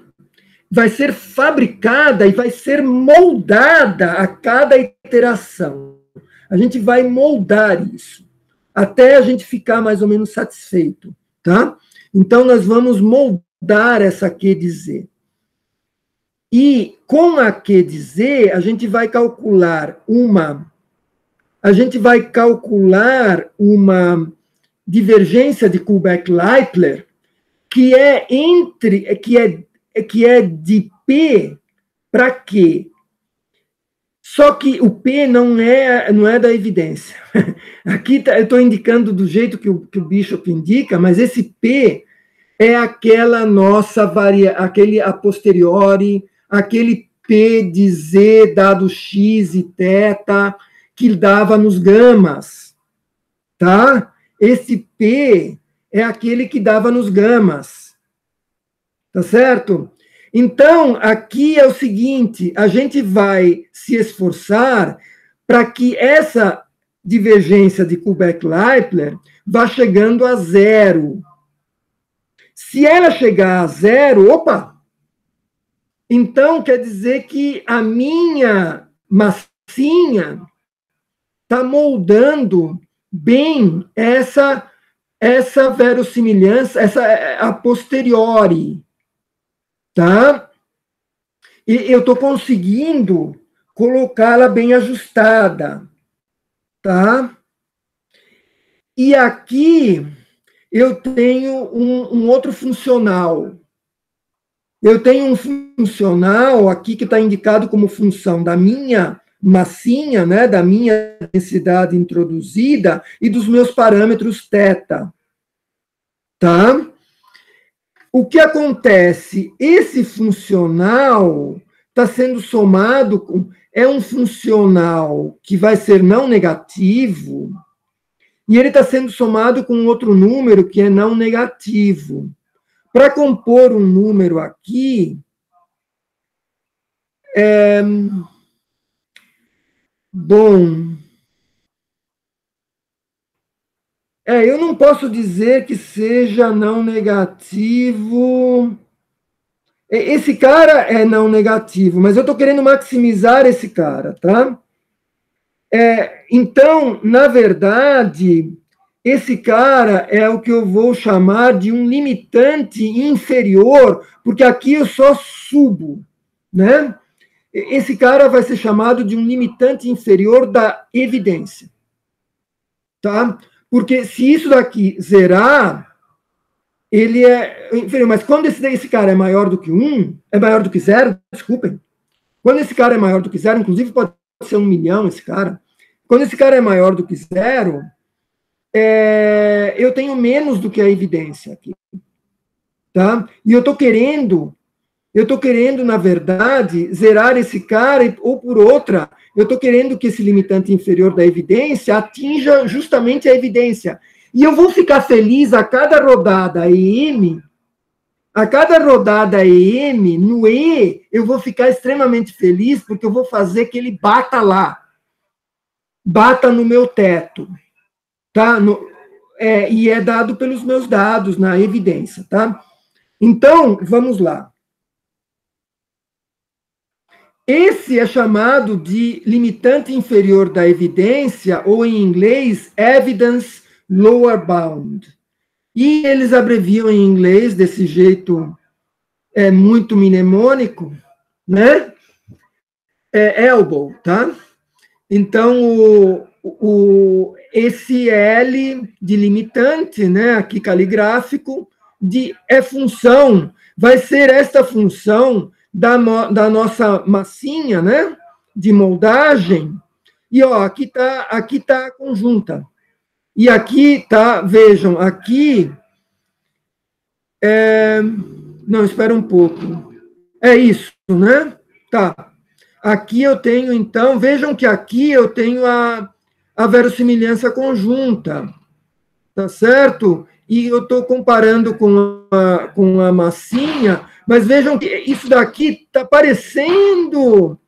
A: Vai ser fabricada e vai ser moldada a cada iteração. A gente vai moldar isso, até a gente ficar mais ou menos satisfeito, tá? Então, nós vamos moldar essa Q de Z. E com a Q de Z, a gente vai calcular uma divergência de Kullback-Leibler que é de P para Q. Só que o P não é da evidência. Aqui eu estou indicando do jeito que o Bishop indica, mas esse P é aquela aquele a posteriori, aquele P de Z dado X e θ, que dava nos gamas, tá? Esse P é aquele que dava nos gamas, tá certo? Então, aqui é o seguinte, a gente vai se esforçar para que essa divergência de Kullback-Leibler vá chegando a zero. Se ela chegar a zero, opa! Então, quer dizer que a minha massinha está moldando bem essa verossimilhança, a posteriori, tá? E eu estou conseguindo colocá-la bem ajustada, tá? E aqui eu tenho um outro funcional. Eu tenho um funcional aqui que está indicado como função da minha massinha, né, da minha densidade introduzida e dos meus parâmetros θ. Tá? O que acontece? Esse funcional está sendo somado é um funcional que vai ser não negativo e ele está sendo somado com outro número que é não negativo. Para compor um número aqui, bom, eu não posso dizer que seja não negativo. Esse cara é não negativo, mas eu estou querendo maximizar esse cara, tá? Então, na verdade, esse cara é o que eu vou chamar de um limitante inferior, porque aqui eu só subo, né? Esse cara vai ser chamado de um limitante inferior da evidência, tá? Porque se isso daqui zerar, ele é inferior. Mas quando esse cara é maior do que 1, é maior do que 0, desculpem. Quando esse cara é maior do que 0, inclusive pode ser 1 milhão esse cara. Quando esse cara é maior do que 0, eu tenho menos do que a evidência aqui. Tá? E eu estou querendo, na verdade, zerar esse cara, ou por outra, eu estou querendo que esse limitante inferior da evidência atinja justamente a evidência. E eu vou ficar feliz a cada rodada EM, no E, eu vou ficar extremamente feliz, porque eu vou fazer que ele bata lá, bata no meu teto, tá? E é dado pelos meus dados na evidência, tá? Então, vamos lá. Esse é chamado de limitante inferior da evidência, ou em inglês, evidence lower bound. E eles abreviam em inglês desse jeito muito mnemônico, né? Elbow, tá? Então, esse L de limitante, né, aqui caligráfico, é função, vai ser esta função da nossa massinha, né, de moldagem. E, ó, aqui tá a conjunta. E aqui tá, vejam, aqui... não, espera um pouco. É isso, né? Tá. Aqui eu tenho, então, vejam que aqui eu tenho a verossimilhança conjunta, tá certo? E eu estou comparando com a massinha, mas vejam que isso daqui está parecendo...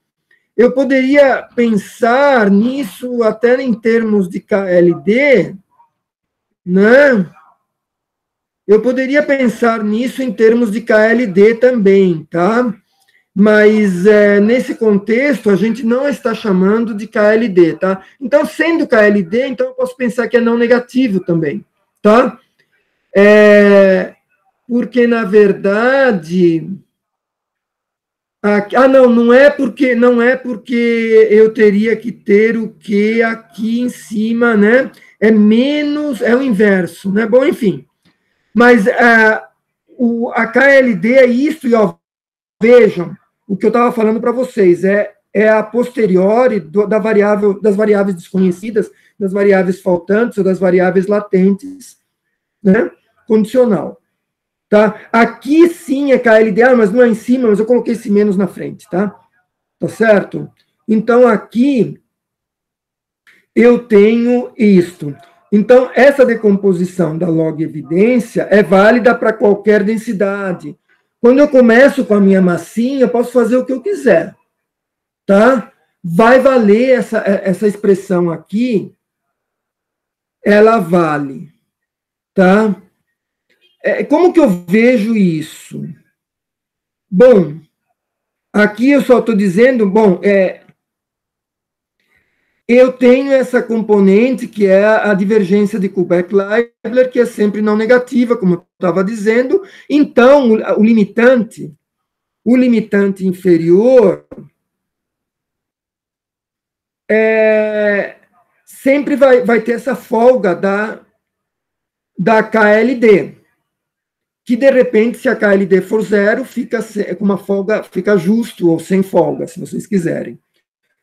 A: Eu poderia pensar nisso até em termos de KLD, né? Eu poderia pensar nisso em termos de KLD também, tá? Mas nesse contexto a gente não está chamando de KLD, tá? Então, sendo KLD, então eu posso pensar que é não negativo também, tá? Porque, na verdade... não é porque eu teria que ter o que aqui em cima, né? É menos, é o inverso, né? Bom, enfim. Mas a KLD é isso, e ó, vejam, o que eu estava falando para vocês, é a posteriori das variáveis desconhecidas, das variáveis faltantes ou das variáveis latentes, né? Condicional. Tá? Aqui sim é KLD, mas não é em cima, mas eu coloquei esse menos na frente, tá? Tá certo? Então, aqui eu tenho isto. Então, essa decomposição da log evidência é válida para qualquer densidade. Quando eu começo com a minha massinha, eu posso fazer o que eu quiser, tá? Vai valer essa expressão aqui, ela vale, tá? Como que eu vejo isso? Bom, aqui eu só estou dizendo, eu tenho essa componente que é a divergência de Kullback-Leibler, que é sempre não negativa, como eu estava dizendo. Então, o limitante inferior sempre vai ter essa folga da KLD, que de repente, se a KLD for 0, fica com uma folga, fica justo ou sem folga, se vocês quiserem.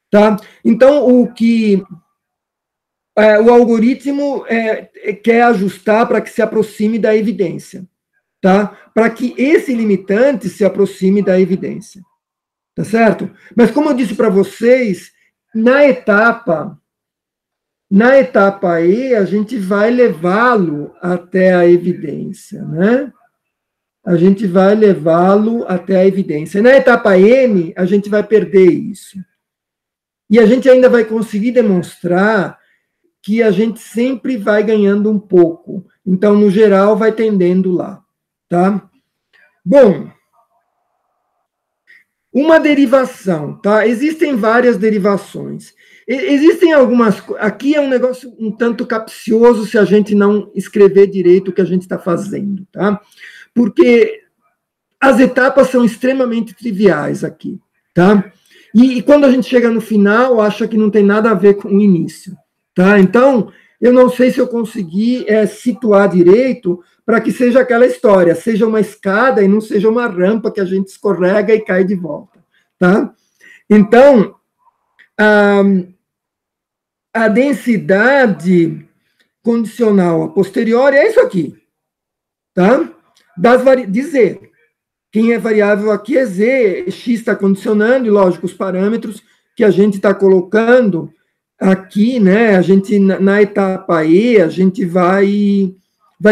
A: Tá? Então, o algoritmo quer ajustar para que se aproxime da evidência, tá? Para que esse limitante se aproxime da evidência, tá certo? Mas como eu disse para vocês, na etapa E, a gente vai levá-lo até a evidência, né? A gente vai levá-lo até a evidência. Na etapa M, a gente vai perder isso. E a gente ainda vai conseguir demonstrar que a gente sempre vai ganhando um pouco. Então, no geral, vai tendendo lá, tá? Bom, uma derivação, tá? Existem várias derivações. Existem algumas... Aqui é um negócio um tanto capcioso se a gente não escrever direito o que a gente está fazendo, tá? Porque as etapas são extremamente triviais aqui, tá? E quando a gente chega no final, acha que não tem nada a ver com o início, tá? Então, eu não sei se eu consegui situar direito para que seja aquela história, seja uma escada e não seja uma rampa que a gente escorrega e cai de volta, tá? Então, a densidade condicional a posteriori é isso aqui, tá? De Z. Quem é variável aqui é Z, X está condicionando, e lógico, os parâmetros que a gente está colocando aqui, né? A gente, na etapa E, a gente vai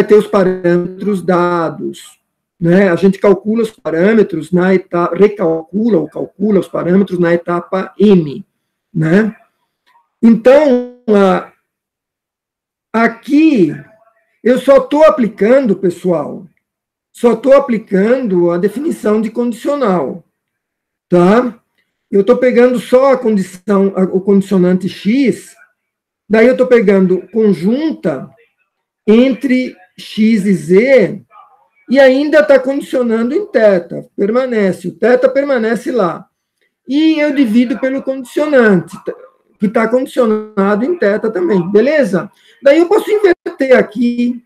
A: ter os parâmetros dados, né? A gente calcula os parâmetros na etapa, recalcula ou calcula os parâmetros na etapa M, né? Então, aqui, eu só estou aplicando, pessoal, só estou aplicando a definição de condicional, tá? Eu estou pegando só a condição, o condicionante X, daí eu estou pegando conjunta entre X e Z, e ainda está condicionando em θ, permanece, o θ permanece lá. E eu divido pelo condicionante, que está condicionado em θ também, beleza? Daí eu posso inverter aqui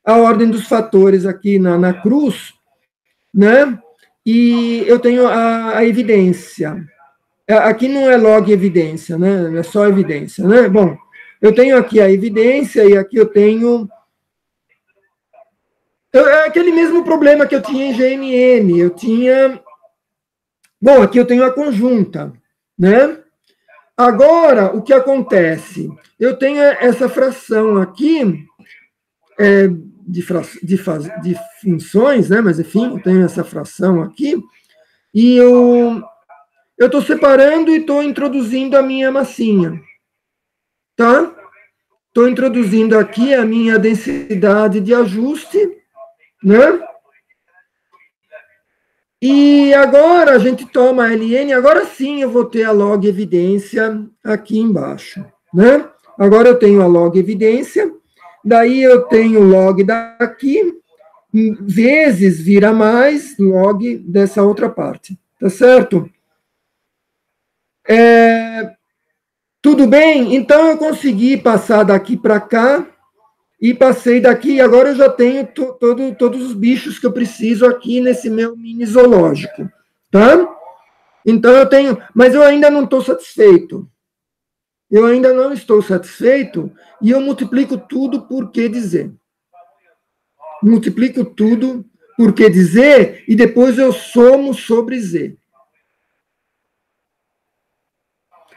A: a ordem dos fatores aqui na cruz, né? E eu tenho a evidência. Aqui não é log evidência, né? É só evidência, né? Bom, eu tenho aqui a evidência e aqui eu tenho... É aquele mesmo problema que eu tinha em GNN. Eu tinha... Bom, aqui eu tenho a conjunta, né? Agora, o que acontece? Eu tenho essa fração aqui... de funções, né? Mas, enfim, eu tenho essa fração aqui, e eu estou separando e estou introduzindo a minha massinha, tá? Estou introduzindo aqui a minha densidade de ajuste, né? E agora a gente toma a LN, agora sim eu vou ter a log evidência aqui embaixo, né? Agora eu tenho a log evidência, daí eu tenho log daqui, vezes vira mais log dessa outra parte, tá certo? Tudo bem? Então eu consegui passar daqui para cá, e passei daqui, e agora eu já tenho todos os bichos que eu preciso aqui nesse meu mini zoológico, tá? Então eu tenho, mas eu ainda não estou satisfeito. Eu ainda não estou satisfeito, e eu multiplico tudo por Q de Z. Multiplico tudo por Q de Z, e depois eu somo sobre Z.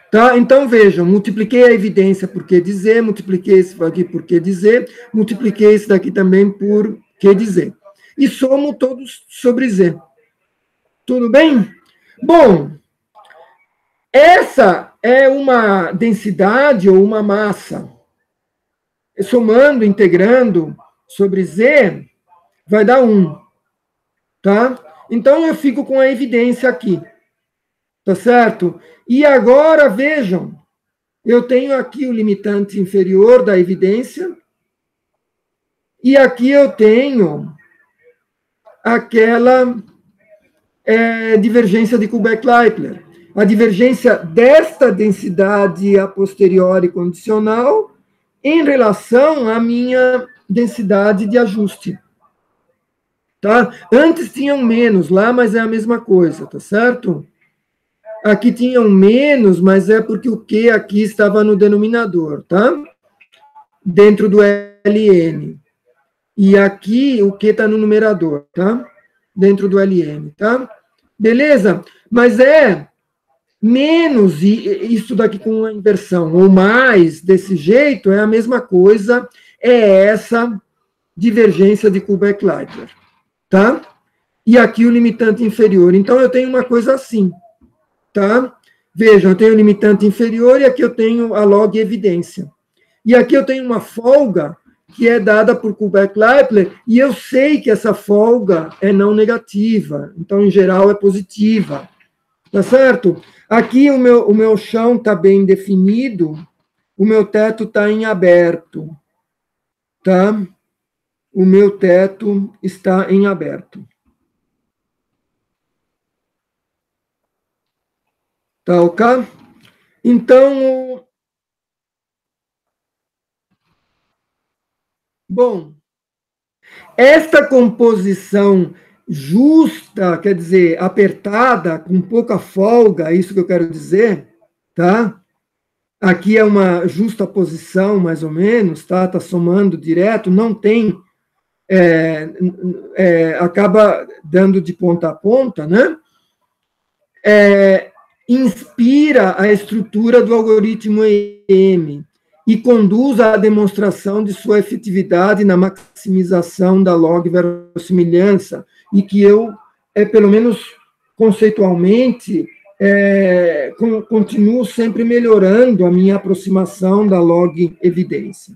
A: Tá? Então, vejam, multipliquei a evidência por Q de Z, multipliquei esse aqui por Q de Z, multipliquei esse daqui também por Q de Z. E somo todos sobre Z. Tudo bem? Bom, essa é uma densidade ou uma massa. Somando, integrando sobre Z, vai dar 1. Tá? Então, eu fico com a evidência aqui. Tá certo? E agora, vejam, eu tenho aqui o limitante inferior da evidência, e aqui eu tenho aquela divergência de Kullback-Leibler. A divergência desta densidade a posteriori condicional em relação à minha densidade de ajuste. Tá? Antes tinham menos lá, mas é a mesma coisa, tá certo? Aqui tinham menos, mas é porque o Q aqui estava no denominador, tá? Dentro do LN. E aqui o Q está no numerador, tá? Dentro do LN, tá? Beleza? Mas é menos isso daqui com a inversão, ou mais desse jeito, é a mesma coisa, é essa divergência de Kullback-Leibler, tá? E aqui o limitante inferior. Então, eu tenho uma coisa assim. Tá? Vejam, eu tenho o limitante inferior e aqui eu tenho a log evidência. E aqui eu tenho uma folga que é dada por Kullback-Leibler, e eu sei que essa folga é não negativa, então, em geral, é positiva. Tá certo? Aqui o meu chão está bem definido, o meu teto está em aberto, tá? O meu teto está em aberto. Tá ok? Então, bom, esta composição justa, quer dizer, apertada, com pouca folga, é isso que eu quero dizer, tá? Aqui é uma justa posição, mais ou menos, tá? Tá somando direto, não tem, acaba dando de ponta a ponta, né? Inspira a estrutura do algoritmo EM e conduz à demonstração de sua efetividade na maximização da log verossimilhança, e que eu, pelo menos conceitualmente, continuo sempre melhorando a minha aproximação da log evidência,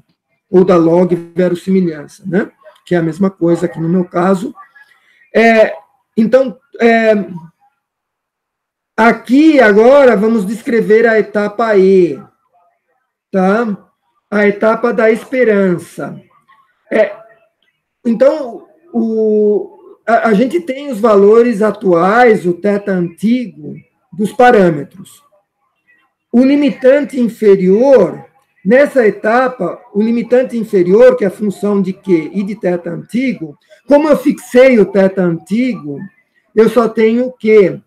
A: ou da log verossimilhança, né? Que é a mesma coisa aqui no meu caso. Então, aqui, agora, vamos descrever a etapa E, tá? A etapa da esperança. Então, a gente tem os valores atuais, o θ antigo, dos parâmetros. O limitante inferior, nessa etapa, o limitante inferior, que é a função de Q e de θ antigo, como eu fixei o θ antigo, eu só tenho o Q.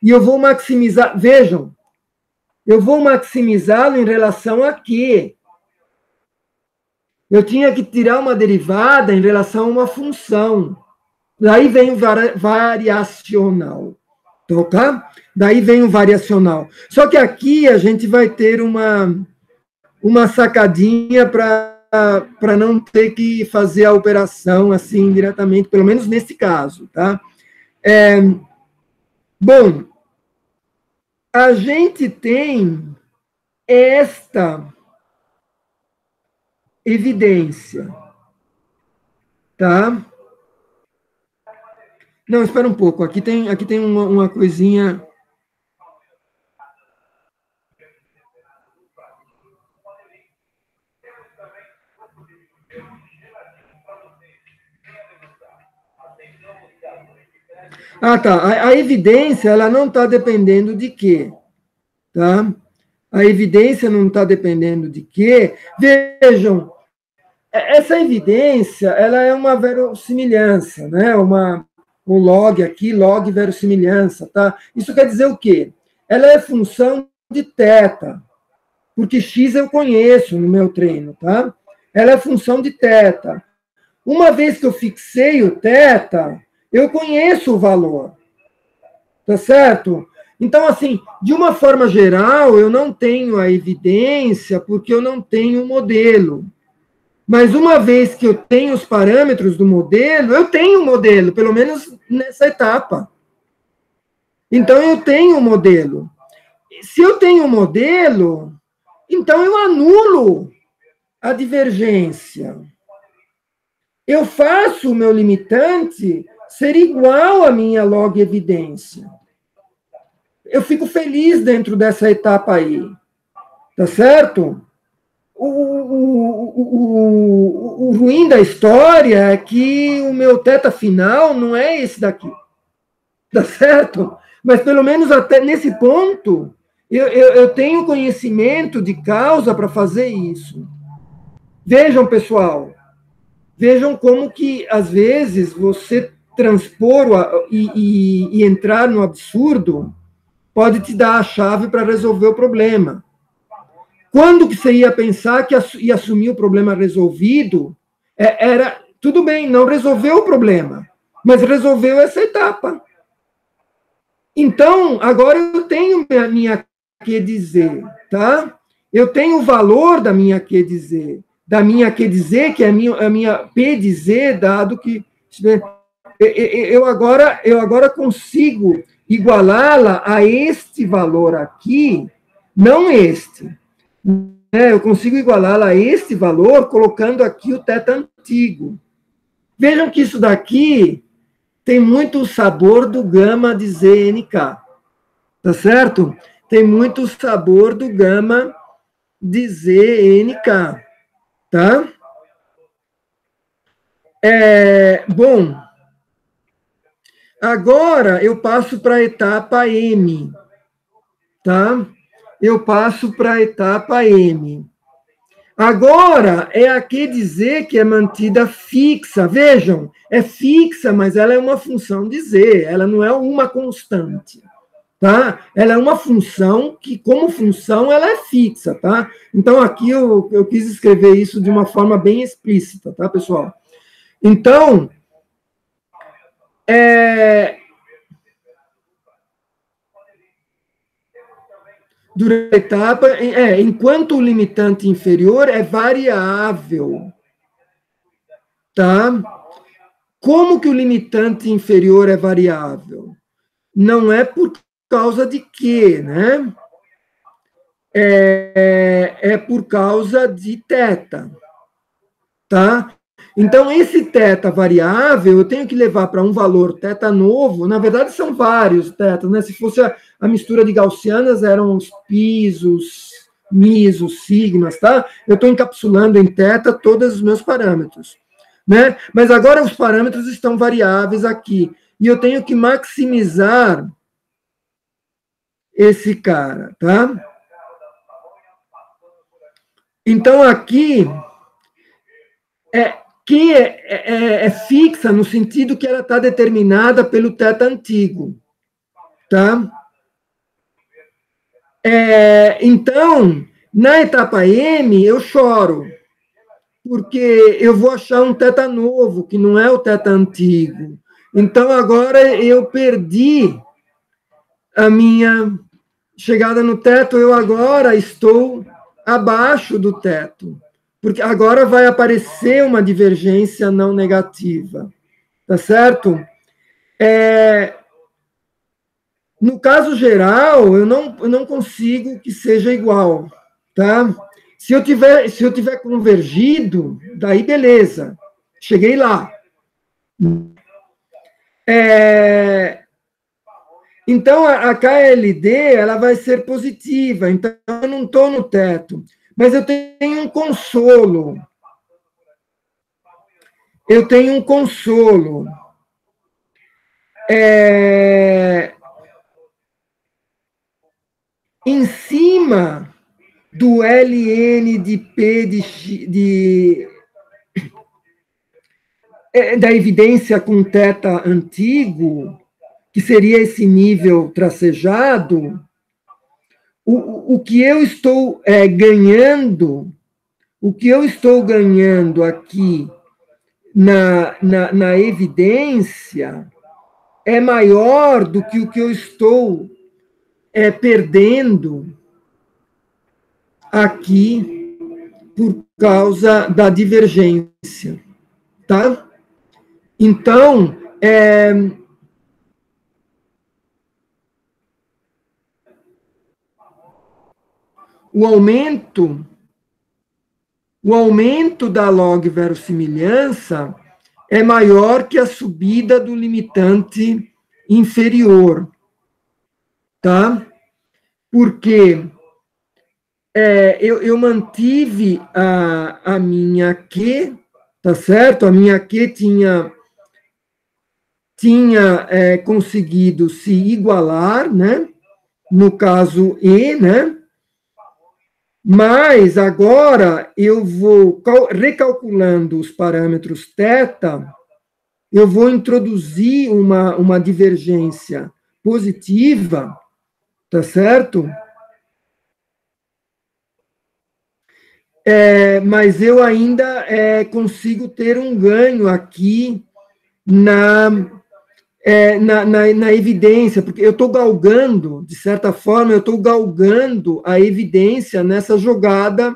A: E eu vou maximizar, vejam, eu vou maximizá-lo em relação a Q. Eu tinha que tirar uma derivada em relação a uma função. Daí vem o variacional. Tá? Daí vem o variacional. Só que aqui a gente vai ter uma sacadinha para não ter que fazer a operação assim diretamente, pelo menos nesse caso. Tá? Bom, a gente tem esta evidência, tá? Não, espera um pouco, aqui tem uma coisinha. Ah, tá. A evidência, ela não está dependendo de quê? Tá? A evidência não está dependendo de quê? Vejam, essa evidência, ela é uma verossimilhança, né? Um log aqui, log verossimilhança, tá? Isso quer dizer o quê? Ela é função de θ, porque x eu conheço no meu treino, tá? Ela é função de θ. Uma vez que eu fixei o θ, eu conheço o valor, tá certo? Então, assim, de uma forma geral, eu não tenho a evidência porque eu não tenho o modelo. Mas uma vez que eu tenho os parâmetros do modelo, eu tenho o modelo, pelo menos nessa etapa. Então, eu tenho o modelo. Se eu tenho o modelo, então eu anulo a divergência. Eu faço o meu limitante ser igual à minha log evidência. Eu fico feliz dentro dessa etapa aí. Tá certo? O ruim da história é que o meu θ final não é esse daqui. Tá certo? Mas pelo menos até nesse ponto, eu tenho conhecimento de causa para fazer isso. Vejam, pessoal, vejam como que, às vezes, você transpor e entrar no absurdo pode te dar a chave para resolver o problema. Quando que você ia pensar que ia assumir o problema resolvido, era, tudo bem, não resolveu o problema, mas resolveu essa etapa. Então, agora eu tenho a minha que dizer, tá? Eu tenho o valor da minha que dizer, que é a minha P dizer, dado que eu agora consigo igualá-la a este valor aqui, não este. Eu consigo igualá-la a este valor colocando aqui o θ antigo. Vejam que isso daqui tem muito o sabor do gama de ZNK. tá certo? Tem muito sabor do gama de ZNK, tá? Bom, agora eu passo para a etapa M, tá? Eu passo para a etapa M. Agora, é aqui dizer que é mantida fixa. Vejam, é fixa, mas ela é uma função de Z, ela não é uma constante. Tá? Ela é uma função que, como função, ela é fixa, tá? Então, aqui eu quis escrever isso de uma forma bem explícita, tá, pessoal? Então, durante a etapa, enquanto o limitante inferior é variável, tá? Como que o limitante inferior é variável? Não é por causa de quê, né? É por causa de θ, tá? Então, esse θ variável, eu tenho que levar para um valor θ novo, na verdade são vários θ, né? Se fosse a mistura de gaussianas, eram os pisos, misos, sigmas, tá? Eu estou encapsulando em θ todos os meus parâmetros, né? Mas agora os parâmetros estão variáveis aqui, e eu tenho que maximizar esse cara, tá? Então, aqui, que é fixa no sentido que ela está determinada pelo θ antigo, tá? Então, na etapa M, eu choro, porque eu vou achar um θ novo, que não é o θ antigo. Então, agora eu perdi a minha chegada no teto, eu agora estou abaixo do teto, porque agora vai aparecer uma divergência não negativa, tá certo? No caso geral, eu não consigo que seja igual, tá? Se eu tiver convergido, daí beleza, cheguei lá. Então, a KLD ela vai ser positiva, então eu não estou no teto. Mas eu tenho um consolo. Eu tenho um consolo. Em cima do ln de P da evidência com θ antigo, que seria esse nível tracejado, o que eu estou ganhando, o que eu estou ganhando aqui na evidência é maior do que o que eu estou perdendo aqui por causa da divergência, tá? Então, o aumento da log verossimilhança é maior que a subida do limitante inferior, tá? Porque eu mantive a minha Q, tá certo? A minha Q tinha conseguido se igualar, né? No caso E, né? Mas agora eu vou, recalculando os parâmetros θ, eu vou introduzir uma divergência positiva, tá certo? Mas eu ainda consigo ter um ganho aqui na evidência, porque eu estou galgando, de certa forma, eu estou galgando a evidência nessa jogada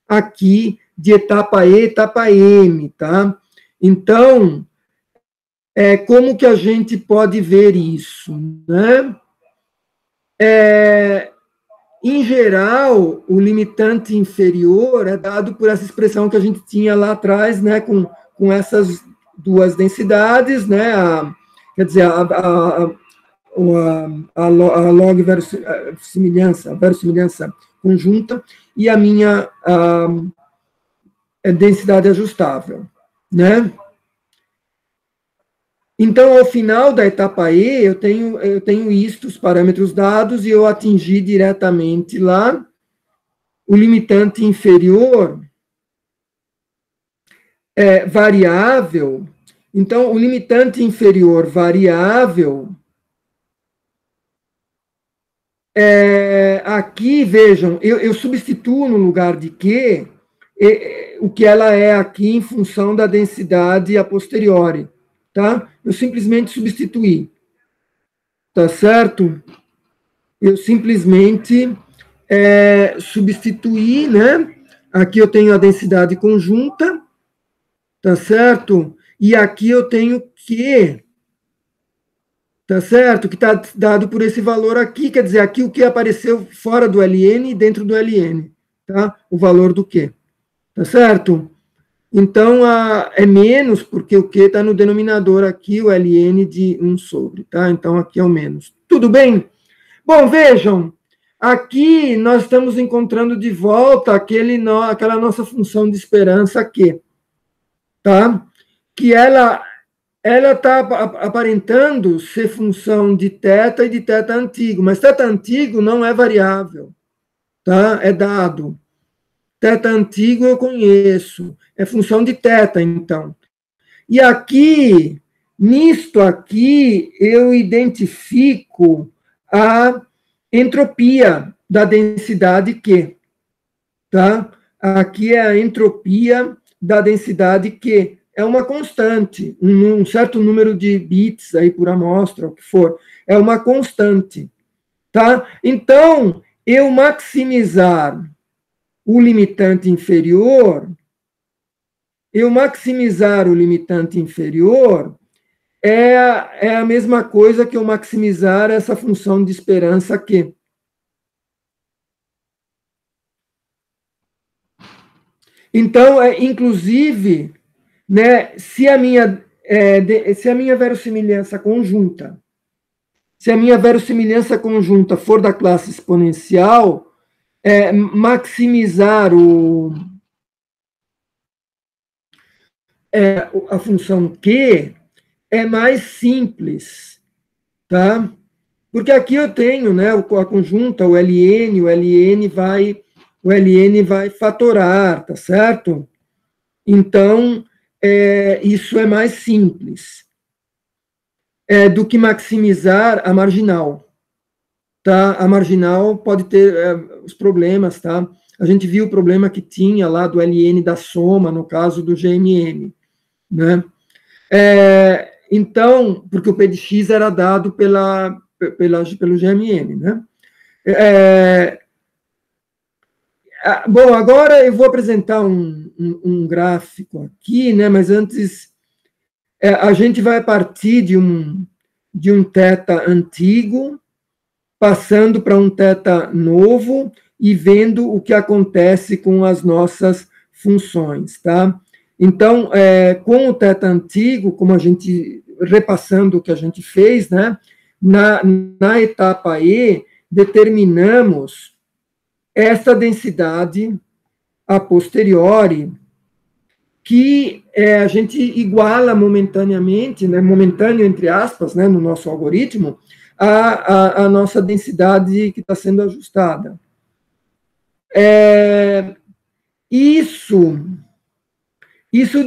A: aqui de etapa E, etapa M, tá? Então, como que a gente pode ver isso, né? Em geral, o limitante inferior é dado por essa expressão que a gente tinha lá atrás, né, com essas duas densidades, né, quer dizer, a log verossimilhança conjunta e a minha densidade ajustável, né? Então, ao final da etapa E, eu tenho isto, os parâmetros dados, e eu atingi diretamente lá o limitante inferior variável. Então, o limitante inferior variável, aqui, vejam, eu substituo no lugar de Q o que ela é aqui em função da densidade a posteriori, tá? Eu simplesmente substituí, tá certo? Eu simplesmente substituí, né? Aqui eu tenho a densidade conjunta, tá certo? E aqui eu tenho Q, tá certo? Que está dado por esse valor aqui, quer dizer, aqui o que apareceu fora do LN e dentro do LN, tá? O valor do Q, tá certo? Então, é menos, porque o Q está no denominador aqui, o LN de 1 sobre, tá? Então, aqui é o menos. Tudo bem? Bom, vejam, aqui nós estamos encontrando de volta aquela nossa função de esperança Q, tá? Que ela está aparentando ser função de θ e de θ antigo, mas θ antigo não é variável, tá? É dado. Θ antigo eu conheço, é função de θ, então. E aqui, nisto aqui, eu identifico a entropia da densidade Q, tá? Aqui é a entropia da densidade Q, é uma constante, um certo número de bits aí por amostra, o que for, é uma constante, tá? Então, eu maximizar o limitante inferior, é a mesma coisa que eu maximizar essa função de esperança Q. Então, inclusive, né, se a minha verossimilhança conjunta, for da classe exponencial, maximizar a função Q é mais simples, tá? Porque aqui eu tenho, né, a conjunta, o LN vai fatorar, tá certo? Então, isso é mais simples do que maximizar a marginal, tá? A marginal pode ter os problemas, tá? A gente viu o problema que tinha lá do LN da soma, no caso do GMM, né? Então, porque o P de X era dado pelo GMM, né? Bom, agora eu vou apresentar um gráfico aqui, né? Mas antes, a gente vai partir de um θ antigo, passando para um θ novo e vendo o que acontece com as nossas funções, tá? Então, com o θ antigo, como a gente, repassando o que a gente fez, né? Na etapa E, determinamos essa densidade a posteriori, que a gente iguala momentaneamente, né, momentâneo entre aspas, né, no nosso algoritmo, a nossa densidade que está sendo ajustada. Isso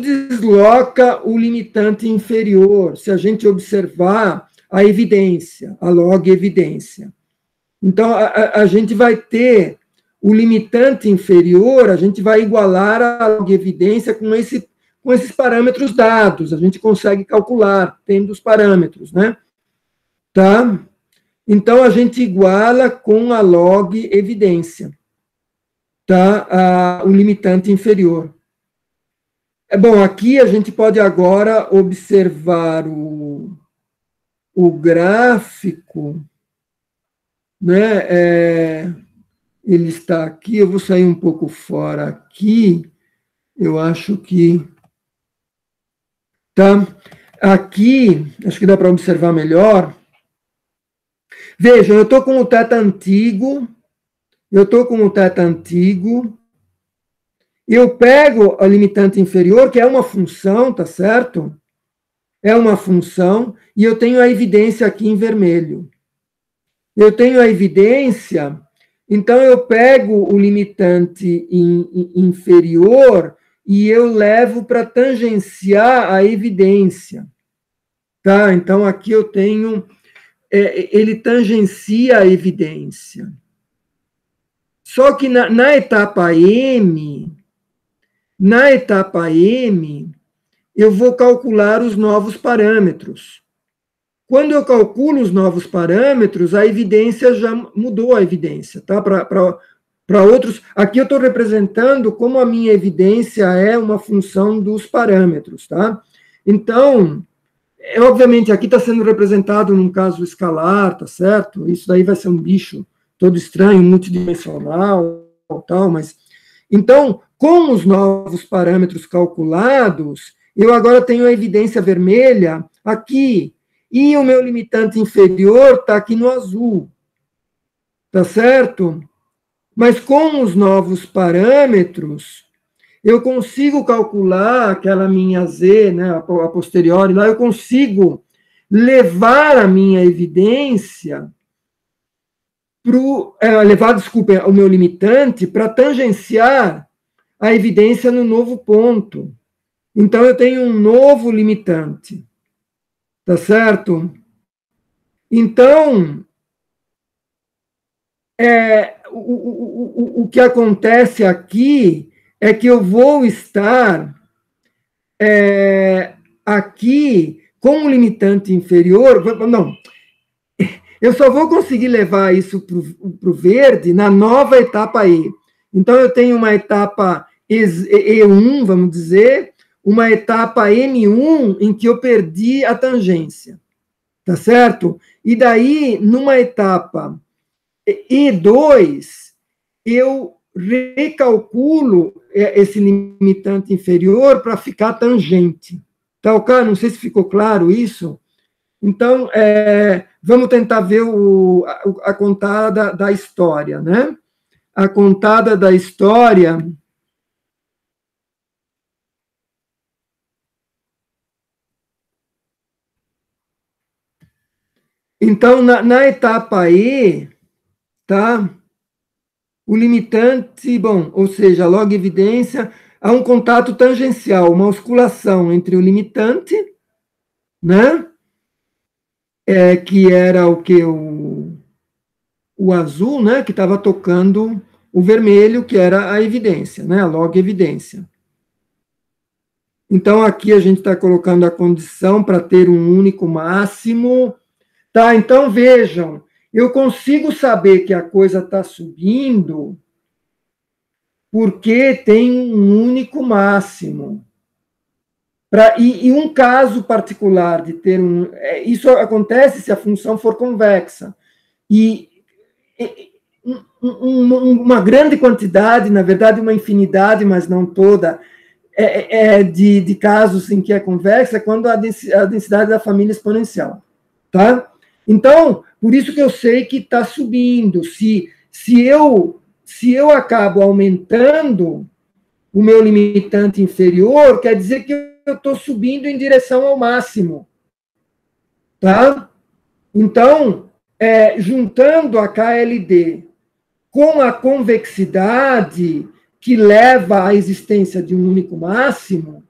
A: desloca o limitante inferior, se a gente observar a evidência, a log evidência. Então, a gente vai ter o limitante inferior, a gente vai igualar a log evidência com esses parâmetros dados, a gente consegue calcular, tendo os parâmetros, né? Tá? Então, a gente iguala com a log evidência, tá? O limitante inferior. Bom, aqui a gente pode agora observar o gráfico, né? Ele está aqui, eu vou sair um pouco fora aqui, eu acho que... Tá? Aqui, acho que dá para observar melhor. Vejam, eu estou com o θ antigo, eu pego a limitante inferior, que é uma função, tá certo? É uma função, e eu tenho a evidência aqui em vermelho. Eu tenho a evidência, então eu pego o limitante inferior e eu levo para tangenciar a evidência. Tá? Então aqui eu tenho, ele tangencia a evidência. Só que na etapa M, eu vou calcular os novos parâmetros. Quando eu calculo os novos parâmetros, a evidência já mudou a evidência, tá? Para outros, aqui eu estou representando como a minha evidência é uma função dos parâmetros, tá? Então, obviamente, aqui está sendo representado num caso escalar, tá certo? Isso daí vai ser um bicho todo estranho, multidimensional, tal, mas... Então, com os novos parâmetros calculados, eu agora tenho a evidência vermelha aqui, e o meu limitante inferior está aqui no azul, tá certo? Mas com os novos parâmetros, eu consigo calcular aquela minha Z, né, a posteriori, lá eu consigo levar a minha evidência desculpe, o meu limitante para tangenciar a evidência no novo ponto. Então, eu tenho um novo limitante. Tá certo? Então, o que acontece aqui é que eu vou estar aqui com um limitante inferior. Não, eu só vou conseguir levar isso para o verde na nova etapa E. Então, eu tenho uma etapa E1, vamos dizer, uma etapa M1 em que eu perdi a tangência. Tá certo? E daí, numa etapa E2, eu recalculo esse limitante inferior para ficar tangente. Tá ok? Não sei se ficou claro isso. Então, vamos tentar ver a contada da história, né? A contada da história... Então, na etapa E, tá? O limitante, bom, ou seja, log evidência, há um contato tangencial, uma osculação entre o limitante, né? Que era o que? O azul, né? Que estava tocando o vermelho, que era a evidência, né? A log evidência. Então, aqui a gente está colocando a condição para ter um único máximo. Tá, então vejam, eu consigo saber que a coisa está subindo porque tem um único máximo. E um caso particular de ter um... Isso acontece se a função for convexa. E uma grande quantidade, na verdade uma infinidade, mas não toda, de casos em que é convexa, é quando a densidade da família é exponencial. Tá? Então, por isso que eu sei que está subindo. Se eu acabo aumentando o meu limitante inferior, quer dizer que eu estou subindo em direção ao máximo. Tá? Então, juntando a KLD com a convexidade que leva à existência de um único máximo,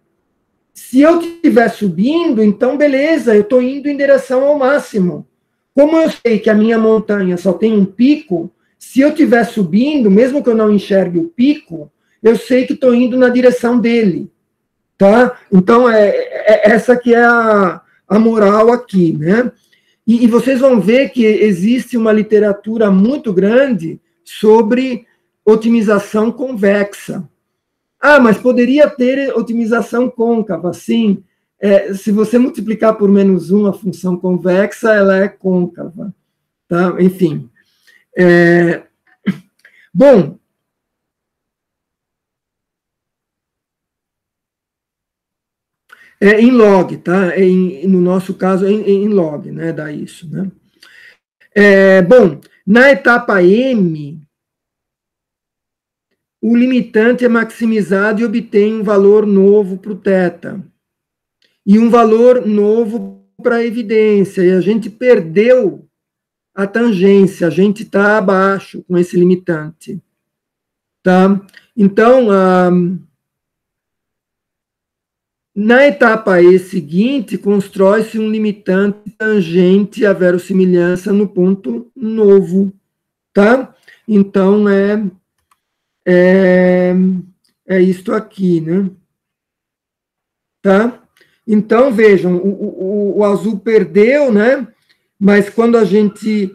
A: se eu estiver subindo, então beleza, eu estou indo em direção ao máximo. Como eu sei que a minha montanha só tem um pico, se eu estiver subindo, mesmo que eu não enxergue o pico, eu sei que estou indo na direção dele. Tá? Então, essa que é a moral aqui. Né? E vocês vão ver que existe uma literatura muito grande sobre otimização convexa. Ah, mas poderia ter otimização côncava, sim. Se você multiplicar por -1 a função convexa, ela é côncava. Tá? Enfim. Bom, em log, tá? No nosso caso, em log, né? Dá isso, né? Bom, na etapa M, o limitante é maximizado e obtém um valor novo para o θ. E um valor novo para a evidência. E a gente perdeu a tangência, a gente está abaixo com esse limitante. Tá? Então, na etapa E seguinte, constrói-se um limitante tangente à verossimilhança no ponto novo. Tá? Então, é isto aqui, né? Tá? Então, vejam, o azul perdeu, né? Mas quando a gente,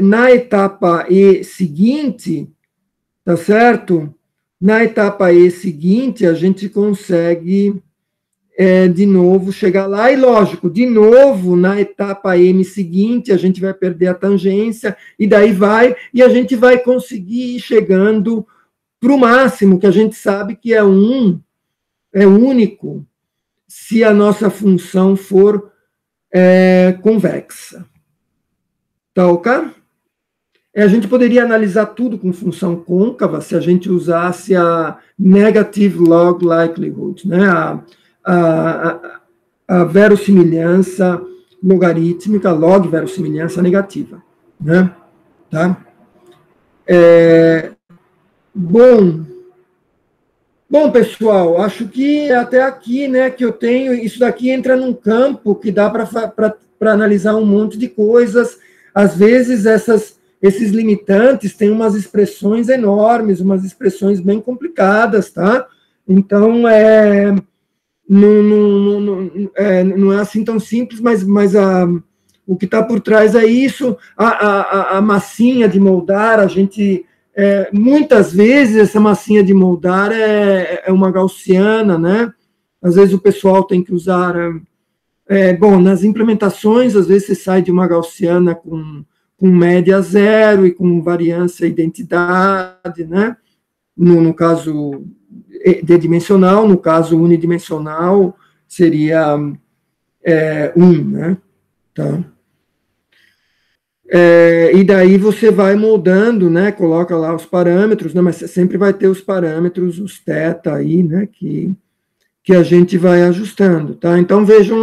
A: na etapa E seguinte, tá certo? Na etapa E seguinte, a gente consegue, de novo, chegar lá, e lógico, de novo, na etapa M seguinte, a gente vai perder a tangência, e daí vai, e a gente vai conseguir ir chegando para o máximo, que a gente sabe que é único, se a nossa função for convexa. Tá ok? A gente poderia analisar tudo com função côncava se a gente usasse a negative log likelihood, né? A verossimilhança logarítmica, log verossimilhança negativa, né? Tá? Bom, pessoal, acho que até aqui, né, que eu tenho, isso daqui entra num campo que dá para analisar um monte de coisas. Às vezes, esses limitantes têm umas expressões enormes, umas expressões bem complicadas, tá? Então, não é assim tão simples, mas o que está por trás é isso. A massinha de moldar, a gente... muitas vezes essa massinha de moldar é uma gaussiana, né? Às vezes o pessoal tem que usar... bom, nas implementações, às vezes você sai de uma gaussiana com média zero e com variância identidade, né? No caso D-dimensional, no caso unidimensional, seria 1, né? Tá? E daí você vai moldando, né? Coloca lá os parâmetros, né? Mas você sempre vai ter os parâmetros, os θ aí, né? Que a gente vai ajustando, tá? Então, vejam,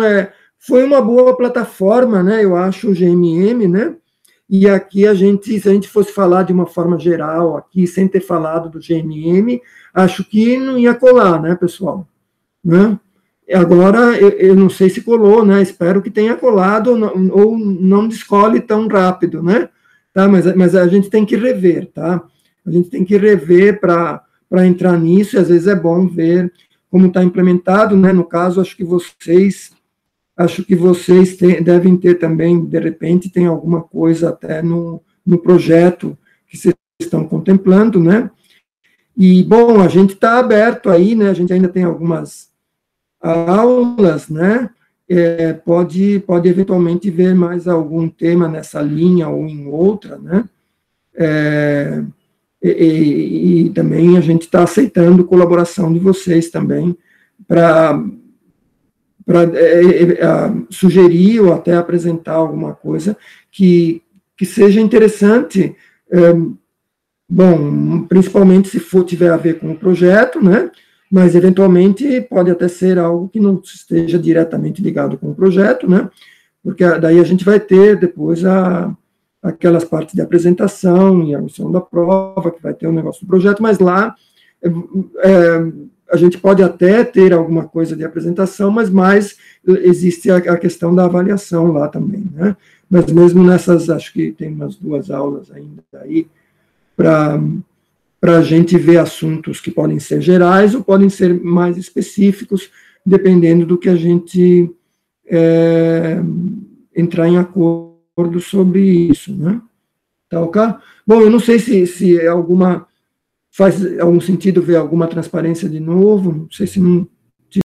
A: foi uma boa plataforma, né? Eu acho o GMM, né? E aqui se a gente fosse falar de uma forma geral aqui, sem ter falado do GMM, acho que não ia colar, né, pessoal? Né? Agora, eu não sei se colou, né? Espero que tenha colado ou não descole tão rápido, né? Tá? Mas a gente tem que rever, tá? A gente tem que rever para entrar nisso, e às vezes é bom ver como está implementado, né? No caso, acho que vocês devem ter também, de repente, tem alguma coisa até no projeto que vocês estão contemplando, né? E, bom, a gente está aberto aí, né? A gente ainda tem algumas aulas, né? Pode eventualmente ver mais algum tema nessa linha ou em outra, né? E também a gente está aceitando colaboração de vocês também para sugerir ou até apresentar alguma coisa que seja interessante, bom, principalmente se tiver a ver com o projeto, né? Mas eventualmente pode até ser algo que não esteja diretamente ligado com o projeto, né? Porque daí a gente vai ter depois aquelas partes de apresentação e a missão da prova, que vai ter um negócio do projeto, mas lá a gente pode até ter alguma coisa de apresentação, mas mais existe a questão da avaliação lá também, né? Mas mesmo nessas, acho que tem umas 2 aulas ainda aí, para a gente ver assuntos que podem ser gerais ou podem ser mais específicos, dependendo do que a gente entrar em acordo sobre isso, né? Tá ok? Bom, eu não sei se faz algum sentido ver alguma transparência de novo, não sei se não